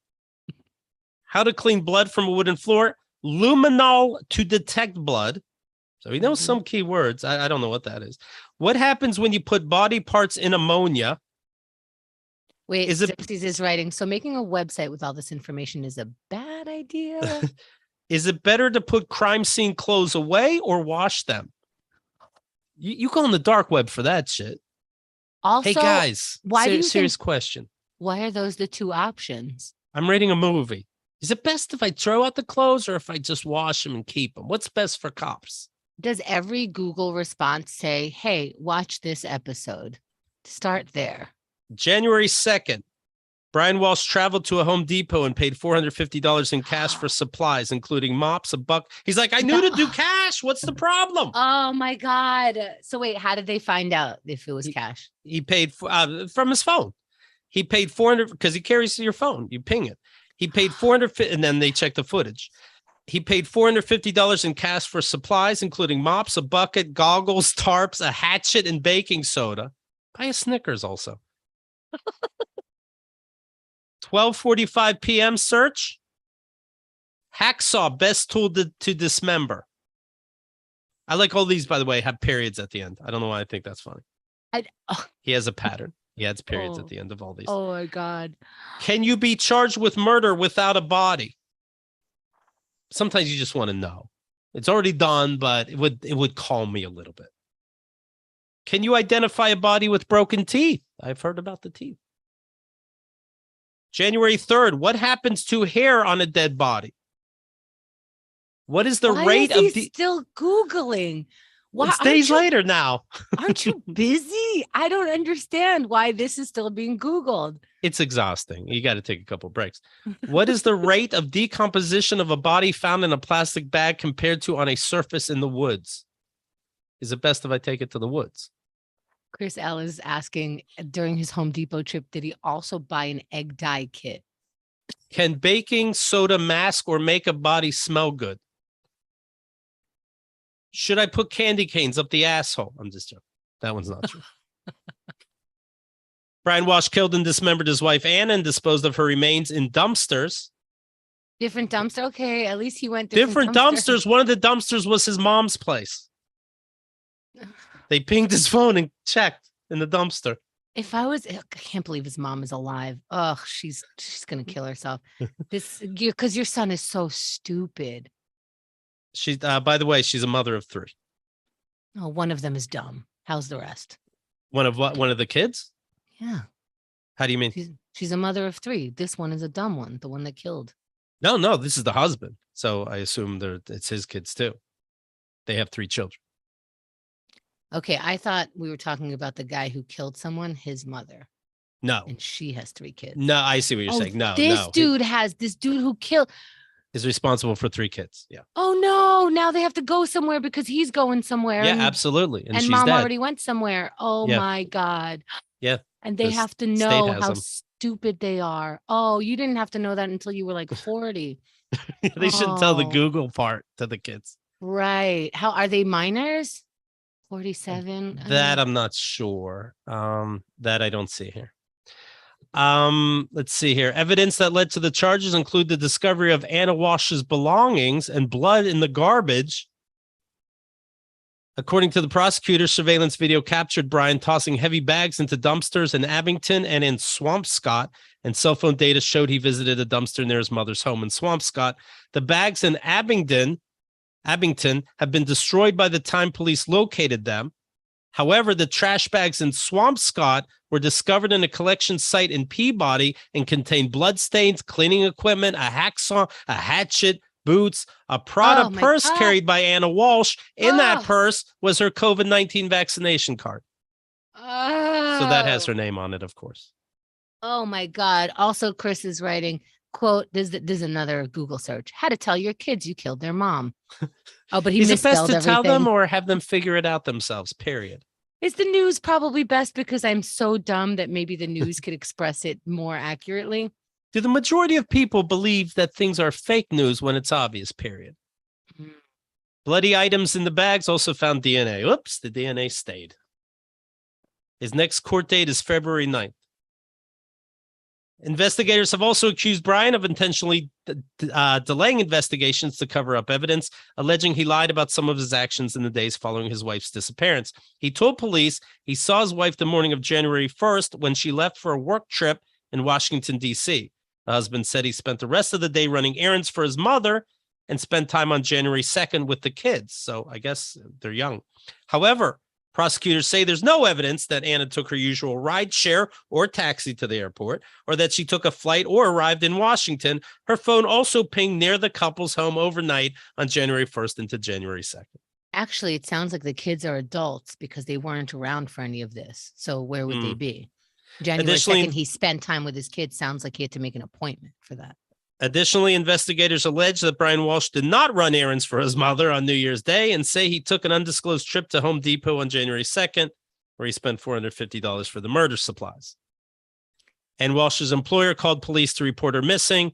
How to clean blood from a wooden floor. Luminol to detect blood. So he knows some key words. I don't know what that is. What happens when you put body parts in ammonia? Wait, Gypsies is writing. So making a website with all this information is a bad idea. Is it better to put crime scene clothes away or wash them? You go on the dark web for that shit. Also, hey guys, serious question. Why are those the two options? I'm rating a movie. Is it best if I throw out the clothes or if I just wash them and keep them? What's best for cops? Does every Google response say, hey, watch this episode? Start there. January 2nd, Brian Walshe traveled to a Home Depot and paid $450 in cash for supplies, including mops, a buck. He's like, I knew to do cash. What's the problem? Oh, my God. So wait, how did they find out if it was cash? He paid from his phone. He paid $400 because he carries your phone. You ping it. He paid $450 and then they check the footage. He paid $450 in cash for supplies, including mops, a bucket, goggles, tarps, a hatchet, and baking soda. Buy a Snickers also. 12:45 p.m. search. Hacksaw, best tool to dismember. I like all these, by the way, have periods at the end. I don't know why I think that's funny. He has a pattern. He adds periods at the end of all these. Oh, my God. Can you be charged with murder without a body? Sometimes you just want to know. It's already done, but it would calm me a little bit. Can you identify a body with broken teeth? I've heard about the teeth. January 3rd, what happens to hair on a dead body? What is the rate of still Googling? Why, it's days later now. Aren't you busy? I don't understand why this is still being Googled. It's exhausting. You got to take a couple breaks. What is the rate of decomposition of a body found in a plastic bag compared to on a surface in the woods? Is it best if I take it to the woods? Chris L is asking, during his Home Depot trip, did he also buy an egg dye kit? Can baking soda mask or make a body smell good? Should I put candy canes up the asshole? I'm just joking. That one's not true. Brian Walshe killed and dismembered his wife, Anna, and disposed of her remains in dumpsters. Different dumpster? Okay, at least he went different dumpsters. One of the dumpsters was his mom's place. They pinged his phone and checked in the dumpster. If I can't believe his mom is alive. Oh, she's going to kill herself. Because your son is so stupid. She's, by the way, she's a mother of 3. Oh, one of them is dumb. How's the rest? One of what? One of the kids? Yeah. How do you mean? She's a mother of 3. This one is a dumb one, the one that killed. No, this is the husband. So I assume it's his kids too. They have 3 children. Okay, I thought we were talking about the guy who killed someone, his mother. No. And she has 3 kids. No, I see what you're saying. No, this dude who killed is responsible for 3 kids. Yeah. Oh no, now they have to go somewhere because he's going somewhere. Yeah, absolutely. And she's mom dead. already went somewhere. Oh my God. Yeah. And they have to know how stupid they are. Oh, you didn't have to know that until you were like 40. They should tell the Google part to the kids. Right. How are they minors? 47. That I'm not sure. That I don't see here. Let's see here. Evidence that led to the charges include the discovery of Anna Walshe's belongings and blood in the garbage. According to the prosecutor, surveillance video captured Brian tossing heavy bags into dumpsters in Abington and in Swampscott, and cell phone data showed he visited a dumpster near his mother's home in Swampscott. The bags in Abington have been destroyed by the time police located them. However, the trash bags in Swampscott were discovered in a collection site in Peabody and contained bloodstains, cleaning equipment, a hacksaw, a hatchet, boots, a Prada Oh my purse God. carried by Anna Walshe. In that Oh. purse was her COVID-19 vaccination card. So that has her name on it, of course. Oh my God. Also, Chris is writing, quote, there's another Google search. How to tell your kids you killed their mom. Oh, but he Is it best misspelled to tell everything. them or have them figure it out themselves, period? Is the news probably best because I'm so dumb that maybe the news could express it more accurately? Do the majority of people believe that things are fake news when it's obvious, period? Mm. Bloody items in the bags also found DNA. Oops, the DNA stayed. His next court date is February 9th. Investigators have also accused Brian of intentionally delaying investigations to cover up evidence, alleging he lied about some of his actions in the days following his wife's disappearance. He told police he saw his wife the morning of January 1st when she left for a work trip in Washington, D.C. The husband said he spent the rest of the day running errands for his mother and spent time on January 2nd with the kids. So I guess they're young. However, prosecutors say there's no evidence that Anna took her usual ride share or taxi to the airport, or that she took a flight or arrived in Washington. Her phone also pinged near the couple's home overnight on January 1st into January 2nd. Actually, it sounds like the kids are adults because they weren't around for any of this. So where would they be? January Additionally, 2nd, he spent time with his kids. Sounds like he had to make an appointment for that. Additionally, investigators allege that Brian Walshe did not run errands for his mother on New Year's Day and say he took an undisclosed trip to Home Depot on January 2nd, where he spent $450 for the murder supplies. And Walsh's employer called police to report her missing.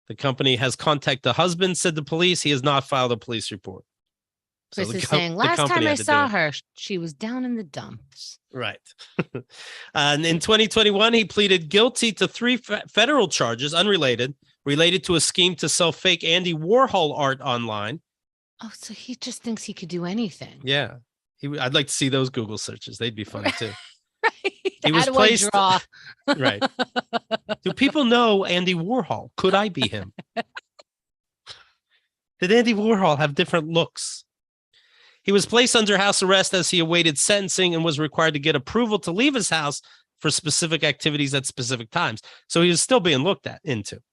The company has contacted the husband, said the police. He has not filed a police report. Chris is saying, last time I saw her, she was down in the dumps. Right. And in 2021, he pleaded guilty to 3 federal charges related to a scheme to sell fake Andy Warhol art online. Oh, so he just thinks he could do anything. Yeah. I'd like to see those Google searches. They'd be funny too. Right. He was placed. Draw? Right. Do people know Andy Warhol? Could I be him? Did Andy Warhol have different looks? He was placed under house arrest as he awaited sentencing and was required to get approval to leave his house for specific activities at specific times. So he was still being looked into.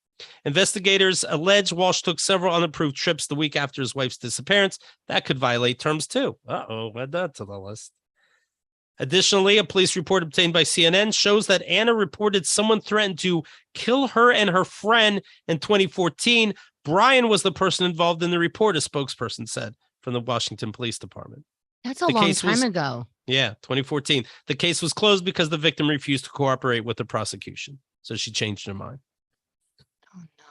Investigators allege Walshe took several unapproved trips the week after his wife's disappearance. That could violate terms too. Add that to the list. Additionally, a police report obtained by CNN shows that Anna reported someone threatened to kill her and her friend in 2014. Brian was the person involved in the report, a spokesperson said from the Washington Police Department. That's a long time ago. Yeah, 2014. The case was closed because the victim refused to cooperate with the prosecution. So she changed her mind. Oh, no.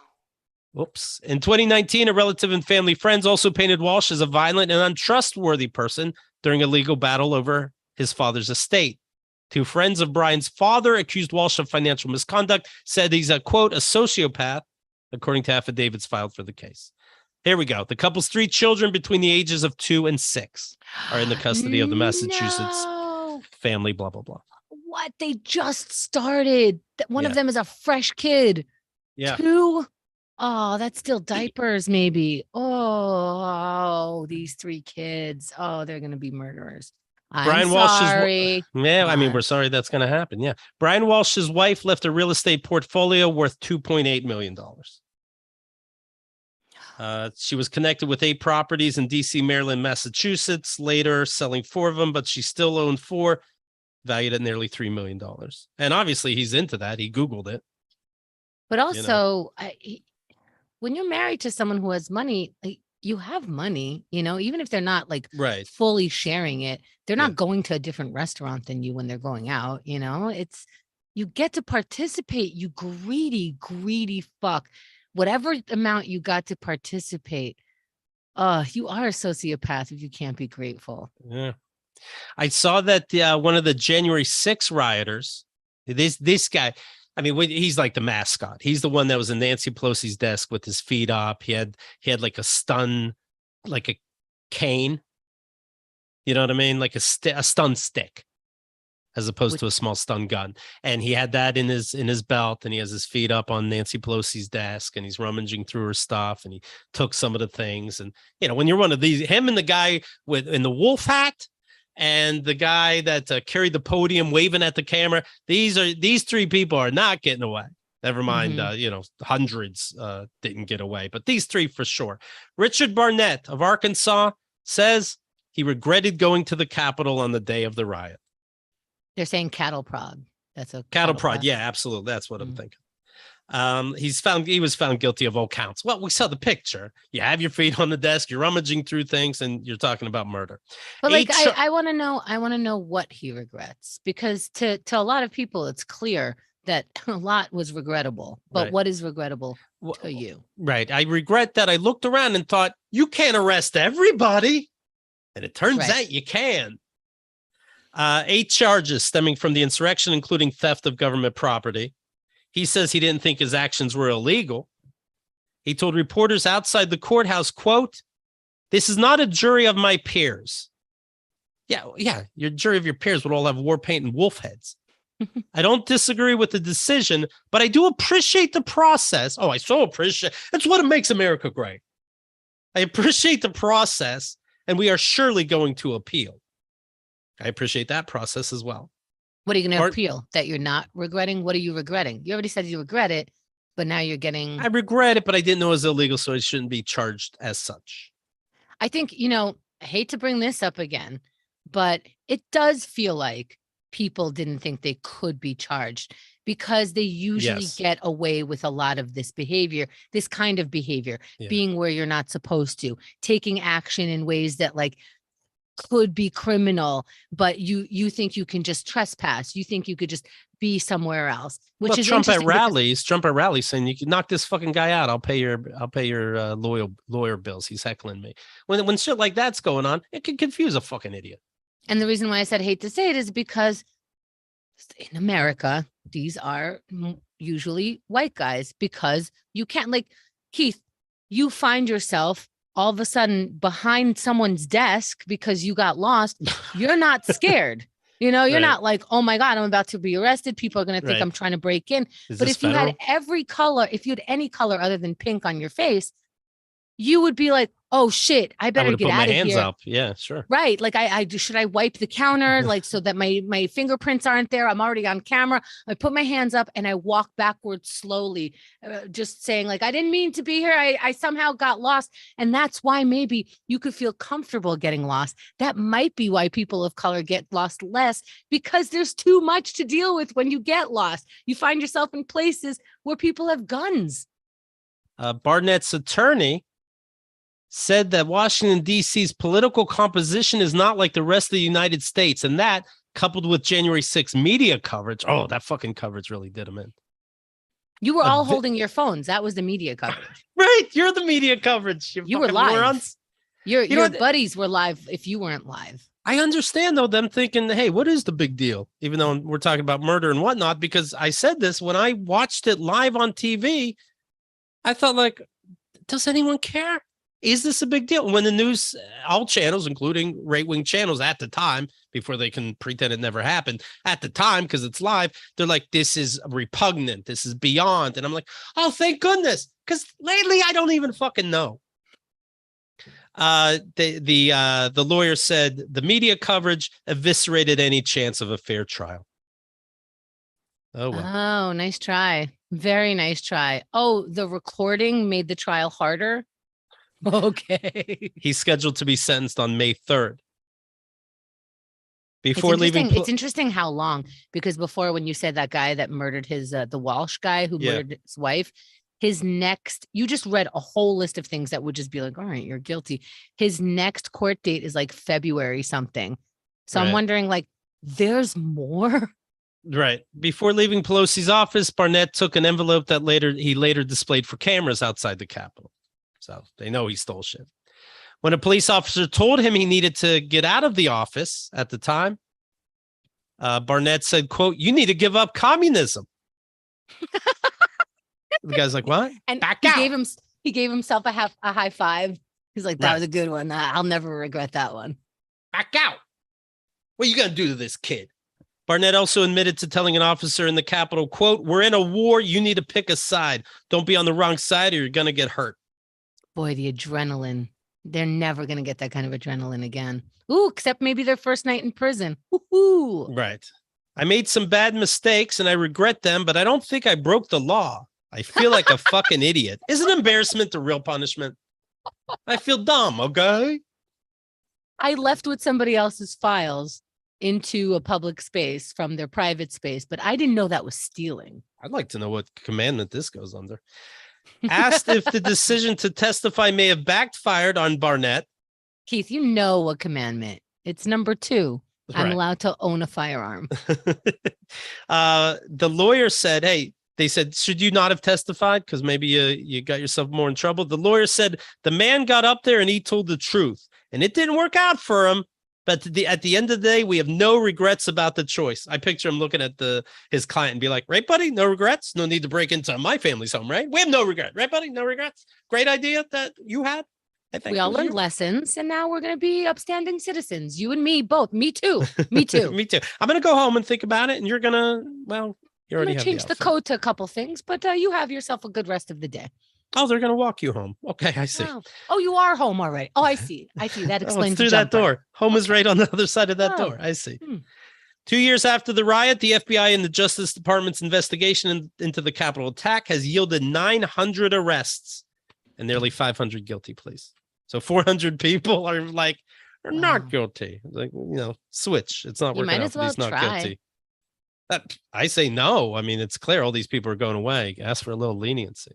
Whoops. In 2019, a relative and family friends also painted Walshe as a violent and untrustworthy person during a legal battle over his father's estate. 2 friends of Brian's father accused Walshe of financial misconduct, said he's a, quote, a sociopath, according to affidavits filed for the case. Here we go. The couple's 3 children between the ages of 2 and 6 are in the custody of the Massachusetts family, blah, blah, blah. What? They just started. One of them is a fresh kid. Yeah. 2? Oh, that's still diapers, maybe. Oh, these 3 kids. Oh, they're going to be murderers. I'm sorry. I mean, we're sorry that's going to happen. Yeah. Brian Walsh's wife left a real estate portfolio worth $2.8 million. She was connected with 8 properties in D.C., Maryland, Massachusetts, later selling 4 of them, but she still owned 4, valued at nearly $3 million. And obviously he's into that. He Googled it. But also, when you're married to someone who has money, you have money, even if they're not fully sharing it, they're not going to a different restaurant than you when they're going out. It's, you get to participate, you greedy, greedy fuck. Whatever amount you got to participate, you are a sociopath if you can't be grateful. Yeah. I saw that one of the January 6 rioters, this guy, I mean, he's like the mascot. He's the one that was in Nancy Pelosi's desk with his feet up. He had like like a cane. You know what I mean? Like a stun stick, as opposed to a small stun gun. And he had that in his belt, and he has his feet up on Nancy Pelosi's desk, and he's rummaging through her stuff, and he took some of the things. And, when you're one of these, him and the guy in the wolf hat and the guy that carried the podium waving at the camera, these 3 people are not getting away. Never mind, hundreds didn't get away, but these 3 for sure. Richard Barnett of Arkansas says he regretted going to the Capitol on the day of the riot. They're saying cattle prod. That's a Cattle prod. Yeah, absolutely. That's what I'm thinking. He was found guilty of all counts. Well, we saw the picture. You have your feet on the desk, you're rummaging through things, and you're talking about murder. But like, I want to know what he regrets, because to a lot of people, it's clear that a lot was regrettable. But Right. what is regrettable to you? Right. I regret that I looked around and thought, you can't arrest everybody. And it turns out you can. 8 charges stemming from the insurrection, including theft of government property. He says he didn't think his actions were illegal. He told reporters outside the courthouse, quote, "This is not a jury of my peers." Yeah, your jury of your peers would all have war paint and wolf heads. I don't disagree with the decision, but I do appreciate the process. Oh, I so appreciate. That's what makes America great. I appreciate the process, and we are surely going to appeal. I appreciate that process as well. What are you going to appeal? That you're not regretting? What are you regretting? You already said you regret it, but now you're getting... I regret it, but I didn't know it was illegal, so it shouldn't be charged as such. I think, I hate to bring this up again, but it does feel like people didn't think they could be charged, because they usually get away with a lot of this behavior, this kind of behavior, being where you're not supposed to, taking action in ways that like could be criminal, but you think you can just trespass. You think you could just be somewhere else, which is Trump at rallies saying you can knock this fucking guy out. I'll pay your lawyer bills. He's heckling me. When shit like that's going on, it can confuse a fucking idiot. And the reason why I said hate to say it is because in America, these are usually white guys, because you can't, like, Keith, you find yourself all of a sudden behind someone's desk because you got lost. You're not scared. You're not like, oh my God, I'm about to be arrested. People are going to think I'm trying to break in. But if you had every color, if you had any color other than pink on your face, you would be like, oh shit, I better get out of here. Hands up. Yeah, sure. Right. Like should I wipe the counter? Like, so that my fingerprints aren't there. I'm already on camera. I put my hands up and I walk backwards slowly, just saying like, I didn't mean to be here. I somehow got lost. And that's why maybe you could feel comfortable getting lost. That might be why people of color get lost less, because there's too much to deal with when you get lost. You find yourself in places where people have guns. Barnett's attorney said that Washington, D.C.'s political composition is not like the rest of the United States. And that, coupled with January 6th media coverage, that fucking coverage really did him in. You were all holding your phones. That was the media coverage. Right. You're the media coverage. You were live. Morons. Your buddies were live if you weren't live. I understand, though, them thinking, hey, what is the big deal? Even though we're talking about murder and whatnot, because I said this when I watched it live on TV, I thought, like, does anyone care? Is this a big deal? When the news, all channels, including right-wing channels at the time, before they can pretend it never happened, at the time, because it's live, they're like, this is repugnant. This is beyond. And I'm like, oh, thank goodness. Because lately, I don't even fucking know. The lawyer said the media coverage eviscerated any chance of a fair trial. Oh, well. Oh, nice try. Very nice try. Oh, the recording made the trial harder. Okay. He's scheduled to be sentenced on May 3rd. Before leaving, it's interesting how long, because before, when you said that guy that murdered his the Walshe guy who murdered his wife, his next, you just read a whole list of things that would just be like, all right, you're guilty. His next court date is like February something. So I'm wondering, like, there's more. Right. Before leaving Pelosi's office, Barnett took an envelope that he later displayed for cameras outside the Capitol. So they know he stole shit. When a police officer told him he needed to get out of the office at the time, Barnett said, quote, "You need to give up communism." The guy's like, what? And back out. He gave himself a high five. He's like, that was a good one. I'll never regret that one. Back out. What are you going to do to this kid? Barnett also admitted to telling an officer in the Capitol, quote, "We're in a war. You need to pick a side. Don't be on the wrong side or you're going to get hurt." Boy, the adrenaline. They're never going to get that kind of adrenaline again. Ooh, except maybe their first night in prison. Woo-hoo. Right. I made some bad mistakes and I regret them, but I don't think I broke the law. I feel like a fucking idiot. Isn't embarrassment the real punishment? I feel dumb, okay? I left with somebody else's files into a public space from their private space, but I didn't know that was stealing. I'd like to know what commandment this goes under. Asked if the decision to testify may have backfired on Barnett. Keith, you know a commandment. It's number 2. I'm Right. allowed to own a firearm. The lawyer said, hey, they said, should you not have testified? Because maybe you got yourself more in trouble. The lawyer said the man got up there and he told the truth and it didn't work out for him. But at the end of the day, we have no regrets about the choice. I picture him looking at his client and be like, right, buddy? No regrets? No need to break into my family's home, right? We have no regret, right, buddy? No regrets? Great idea that you had. I think we all learned lessons and now we're going to be upstanding citizens. You and me both. Me too. Me too. Me too. I'm going to go home and think about it. And you're going to, well, you already have change the code to a couple things, but you have yourself a good rest of the day. Oh, they're going to walk you home. Okay, I see. Oh, you are home already. Oh, I see. I see. That explains through that door. Home is right on the other side of that door. I see. 2 years after the riot, the FBI and the Justice Department's investigation into the Capitol attack has yielded 900 arrests and nearly 500 guilty pleas. So 400 people are like, are not guilty. Like, switch. It's not working out. He's not guilty. I say no. I mean, it's clear all these people are going away. Ask for a little leniency.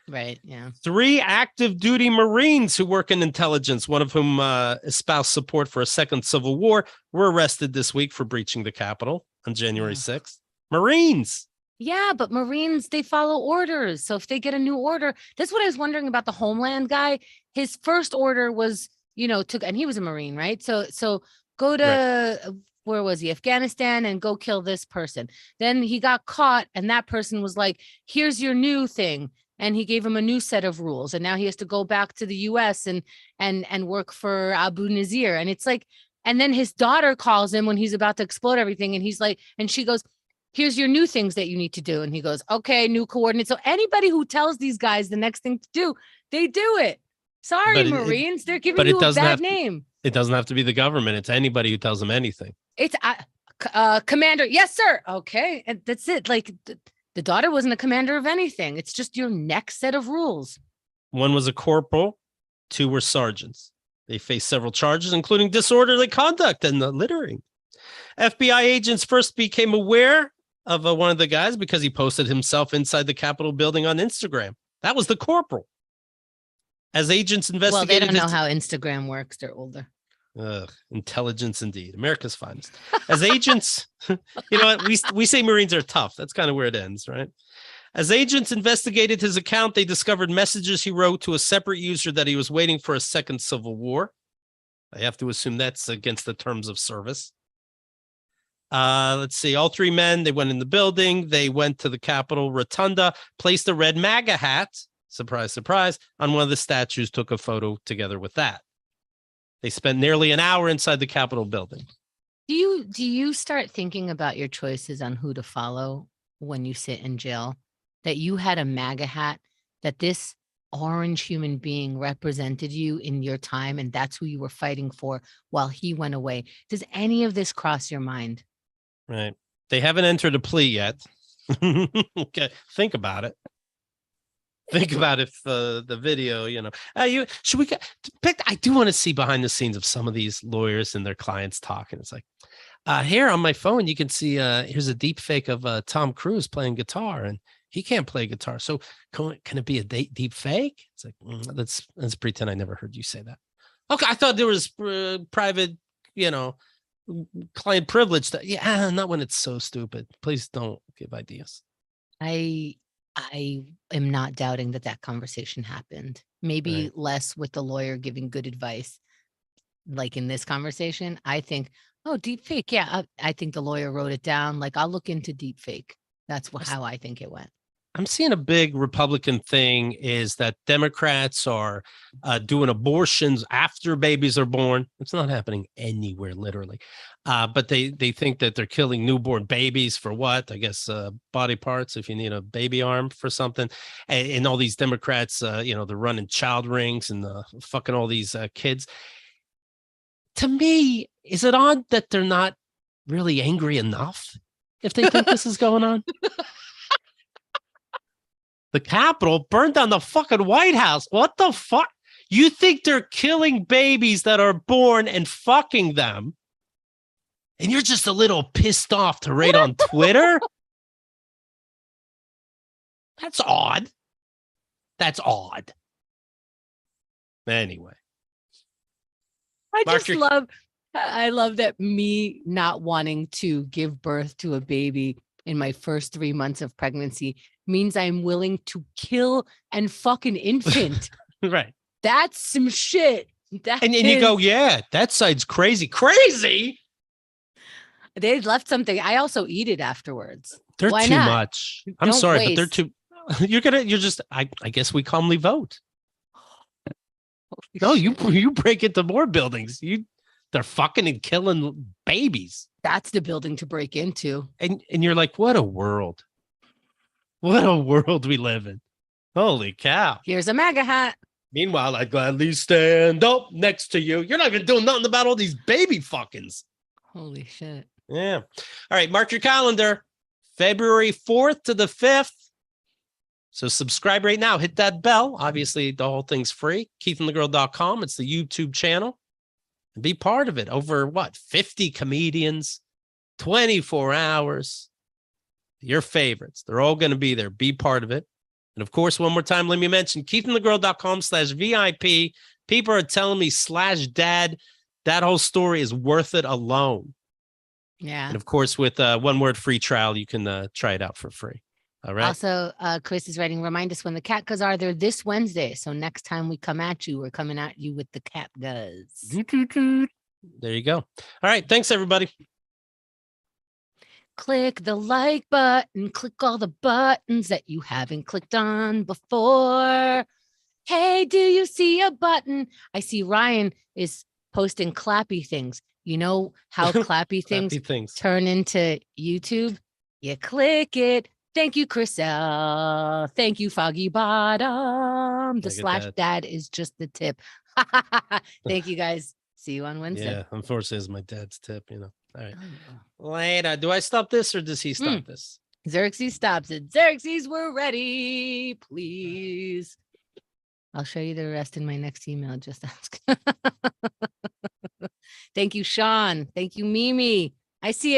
Right. Yeah. 3 active duty Marines who work in intelligence, one of whom espoused support for a second civil war, were arrested this week for breaching the Capitol on January 6th. Marines. Yeah, but Marines, they follow orders. So if they get a new order, that's what I was wondering about the Homeland guy. His first order was, and he was a Marine, right? So go to, where was he? Afghanistan, and go kill this person. Then he got caught and that person was like, here's your new thing. And he gave him a new set of rules. And now he has to go back to the US and work for Abu Nazir. And it's like, and then his daughter calls him when he's about to explode everything. And he's like, and she goes, here's your new things that you need to do. And he goes, okay, new coordinates. So anybody who tells these guys the next thing to do, they do it. Sorry, Marines, they're giving you a bad name. It doesn't have to be the government. It's anybody who tells them anything. It's commander. Yes, sir. Okay. And that's it. Like the daughter wasn't a commander of anything. It's just your next set of rules. One was a corporal. 2 were sergeants. They faced several charges, including disorderly conduct and littering. FBI agents first became aware of one of the guys because he posted himself inside the Capitol building on Instagram. That was the corporal. As agents investigated... Well, they don't know how Instagram works. They're older. Intelligence indeed. America's finest. As agents, you know what? We say Marines are tough. That's kind of where it ends, right? As agents investigated his account, they discovered messages he wrote to a separate user that he was waiting for a second civil war. I have to assume that's against the terms of service. Let's see. All 3 men, they went in the building. They went to the Capitol Rotunda, placed a red MAGA hat, surprise, surprise, on one of the statues, took a photo together with that. They spent nearly an hour inside the Capitol building. Do you start thinking about your choices on who to follow when you sit in jail? That you had a MAGA hat, that this orange human being represented you in your time, and that's who you were fighting for while he went away. Does any of this cross your mind? Right. They haven't entered a plea yet. Okay. Think about it. Think about if the video, should we pick? I do want to see behind the scenes of some of these lawyers and their clients talking. It's like, here on my phone, you can see, here's a deep fake of Tom Cruise playing guitar, and he can't play guitar. So can it be a deep fake? It's like, let's pretend I never heard you say that. Okay. I thought there was private, client privilege. Not when it's so stupid. Please don't give ideas. I am not doubting that conversation happened. Maybe less with the lawyer giving good advice. Like in this conversation, I think, deep fake. Yeah, I think the lawyer wrote it down. Like, I'll look into deep fake. That's how I think it went. I'm seeing a big Republican thing is that Democrats are doing abortions after babies are born. It's not happening anywhere, literally. But they think that they're killing newborn babies for what? I guess body parts, if you need a baby arm for something. And all these Democrats, they're running child rings and fucking all these kids. To me, is it odd that they're not really angry enough if they think this is going on? The Capitol burned down the fucking White House. What the fuck? You think they're killing babies that are born and fucking them? And you're just a little pissed off to write on Twitter? That's odd. That's odd. Anyway. I love that me not wanting to give birth to a baby in my first 3 months of pregnancy means I'm willing to kill and fuck an infant. Right. That's some shit. And you go, yeah, that side's crazy. Crazy? They left something. I also eat it afterwards. They're Why too not? much. I'm Don't sorry, waste. but they're too. I guess we calmly vote. No, you break into more buildings. They're fucking and killing babies. That's the building to break into. And you're like, what a world. What a world we live in. Holy cow. Here's a MAGA hat. Meanwhile, I'd gladly stand up next to you. You're not even doing nothing about all these baby fuckings. Holy shit. Yeah. All right. Mark your calendar. February 4th to the 5th. So subscribe right now. Hit that bell. Obviously, the whole thing's free. KeithAndTheGirl.com. It's the YouTube channel. And be part of it. Over 50 comedians, 24 hours. Your favorites. They're all going to be there. Be part of it. And of course, one more time, let me mention KeithAndTheGirl.com/VIP. People are telling me /dad. That whole story is worth it alone. Yeah. And of course, with one word free trial, you can try it out for free. All right. Also, Chris is writing, remind us when the cat guzz are there this Wednesday. So next time we come at you, we're coming at you with the cat guzz. There you go. All right. Thanks, everybody. Click the like button. Click all the buttons that you haven't clicked on before. Hey, do you see a button? I see Ryan is posting clappy things. You know how clappy things turn into YouTube? You click it. Thank you, Chriselle. Thank you, Foggy Bottom. The /dad is just the tip. Thank you, guys. See you on Wednesday. Yeah, unfortunately, it's my dad's tip, All right. Later. Do I stop this or does he stop this? Xerxes stops it. Xerxes, we're ready. Please. I'll show you the rest in my next email. Just ask. Thank you, Sean. Thank you, Mimi. I see it.